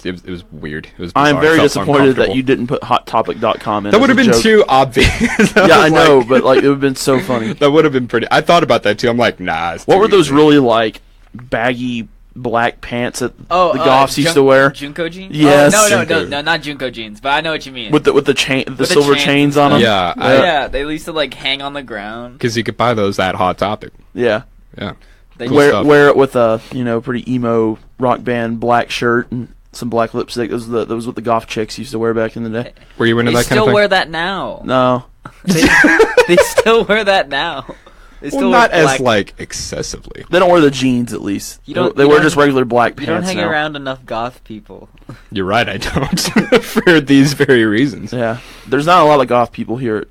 S4: It was weird. It was bizarre.
S8: I'm very
S4: Felt
S8: disappointed that
S4: uncomfortable.
S8: you didn't put HotTopic.com in.
S4: That would have been too obvious.
S8: Yeah, I know, but like it would have been so funny.
S4: That would have been pretty. I thought about that too. I'm like, nah.
S8: What were those really like baggy black pants that the Goths used to wear?
S5: Junko jeans?
S8: Yes.
S5: No, not Junko jeans, but I know what you mean.
S8: With the silver chains on them.
S4: Yeah.
S5: Yeah, they used to like hang on the ground.
S4: Because you could buy those at Hot Topic.
S8: Yeah.
S4: Yeah.
S8: Wear it with a pretty emo rock band black shirt and some black lipstick. That was what the goth chicks used to wear back in the day.
S4: Were you into that kind of thing?
S5: They still wear that now.
S8: No.
S5: They still wear that now. They still
S4: not
S5: wear black.
S4: as like excessively.
S8: They don't wear the jeans at least.
S5: They
S8: wear just regular black pants.
S5: You don't hang
S8: now.
S5: around enough goth people.
S4: You're right, I don't. For these very reasons.
S8: Yeah. There's not a lot of goth people here.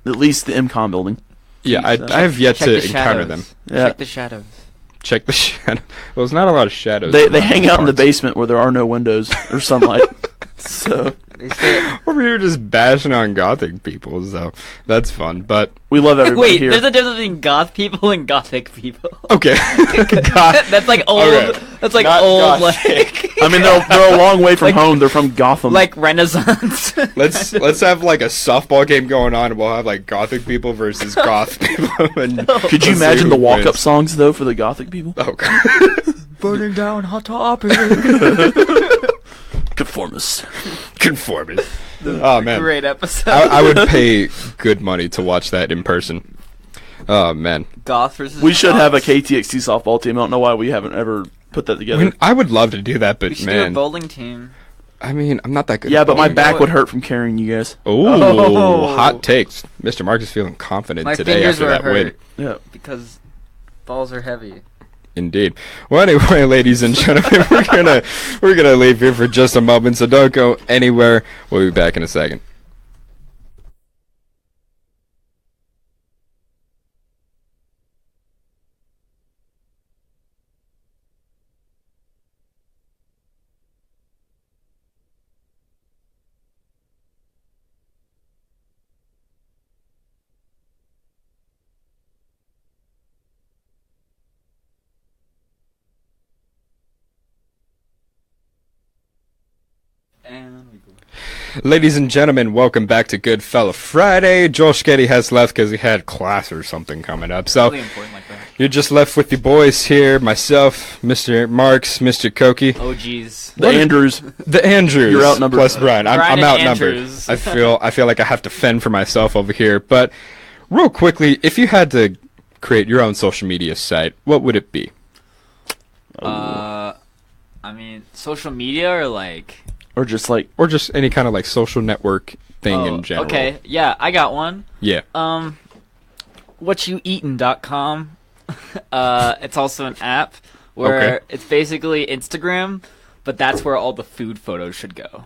S8: At least the MCOM building.
S4: Yeah, I have yet to encounter them.
S8: Yeah.
S5: Check the shadows.
S4: Check the shadow. Well, there's not a lot of shadows.
S8: They hang out in the basement where there are no windows or sunlight. So
S4: over here just bashing on gothic people, so that's fun. But
S8: we love everybody
S5: Wait,
S8: here.
S5: there's a difference between goth people and gothic people.
S4: Okay.
S5: That's like old.
S4: Okay.
S5: That's like
S4: Not
S5: old.
S4: gothic.
S8: I mean, they're a long way from home. They're from Gotham.
S5: Like Renaissance.
S4: Let's have like a softball game going on, and we'll have like gothic people versus goth people. And
S8: could you imagine the walk-up songs though for the gothic people?
S4: Oh god.
S5: Burning down Hot Topic.
S8: Conformist.
S4: Oh man,
S5: Great episode.
S4: I would pay good money to watch that in person. Oh man,
S5: goth versus.
S8: We should
S5: goths.
S8: have a KTXT softball team. I don't know why we haven't ever put that together.
S4: I would love to do that, but
S5: We should
S4: man,
S5: do a bowling team.
S4: I mean, I'm not that good.
S8: Yeah,
S4: at
S8: but my
S4: bowling.
S8: back would hurt from carrying you guys.
S4: Oh, hot takes. Mr. Mark is feeling confident
S5: My
S4: today
S5: fingers
S4: after
S5: were
S4: that win.
S5: hurt
S8: Yeah.
S5: because balls are heavy.
S4: Indeed. Well, anyway, ladies and gentlemen, we're gonna leave here for just a moment, so don't go anywhere. We'll be back in a second.
S5: And we go.
S4: Ladies and gentlemen, welcome back to Good Fella Friday. Joel Shkedy has left because he had class or something coming up. So
S5: Really important like that.
S4: you're just left with the boys here, myself, Mr. Marks, Mr. Koke,
S5: Oh jeez.
S8: The Andrews.
S4: the Andrews.
S8: You're outnumbered.
S4: Plus Brian. I'm
S5: Brian and
S4: outnumbered.
S5: Andrews.
S4: I feel like I have to fend for myself over here. But real quickly, if you had to create your own social media site, what would it be?
S5: I mean, social media or like.
S8: Or just like
S4: Or just any kind of like social network thing in general.
S5: Okay, yeah, I got one.
S4: Yeah.
S5: Whatyoeatin.com. It's also an app where
S4: Okay.
S5: it's basically Instagram, but that's where all the food photos should go.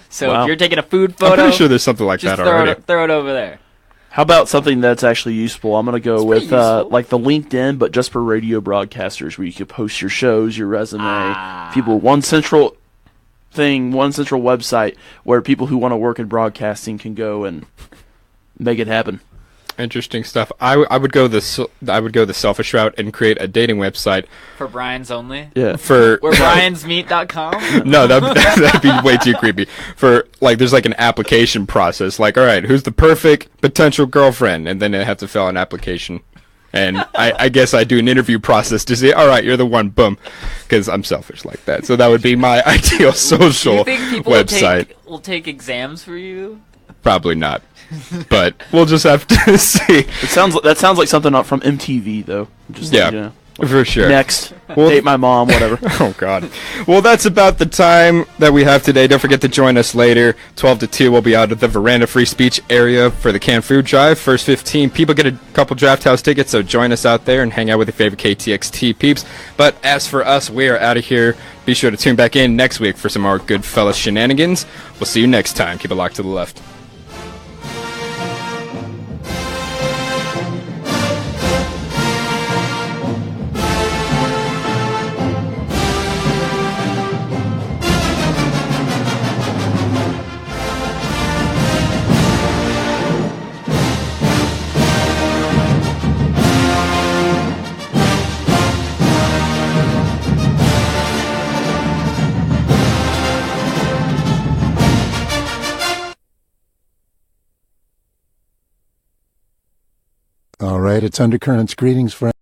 S5: So
S8: Wow.
S5: if you're taking a food photo,
S4: I'm pretty sure there's something like
S5: just
S4: that
S5: throw
S4: already.
S5: throw it over there.
S8: how about something that's actually useful? I'm gonna go with
S5: pretty useful.
S8: like the LinkedIn, but just for radio broadcasters, where you could post your shows, your resume, people one central website where people who want to work in broadcasting can go and make it happen.
S4: Interesting stuff. I would go the selfish route and create a dating website
S5: For Brian's only?
S8: Yeah.
S4: for
S5: We're briansmeet.com?
S4: No, that'd be way too creepy. For like, there's like an application process. Like, all right, who's the perfect potential girlfriend? And then I have to fill out an application. And I guess I do an interview process to say, all right, you're the one, boom, because I'm selfish like that. So that would be my ideal social
S5: Do you think people
S4: website.
S5: will take exams for you?
S4: Probably not, but we'll just have to see.
S8: That sounds like something from MTV though. Just
S4: Yeah.
S8: you know,
S4: For sure.
S8: next,
S4: Well-
S8: date my mom, whatever.
S4: Oh, God. Well, that's about the time that we have today. Don't forget to join us later. 12 to 2, we'll be out at the Veranda Free Speech area for the canned food drive. First 15 people get a couple Draft House tickets, so join us out there and hang out with your favorite KTXT peeps. But as for us, we are out of here. Be sure to tune back in next week for some more Goodfellas shenanigans. We'll see you next time. Keep it locked to the left.
S9: All right, it's Undercurrents. Greetings, friends.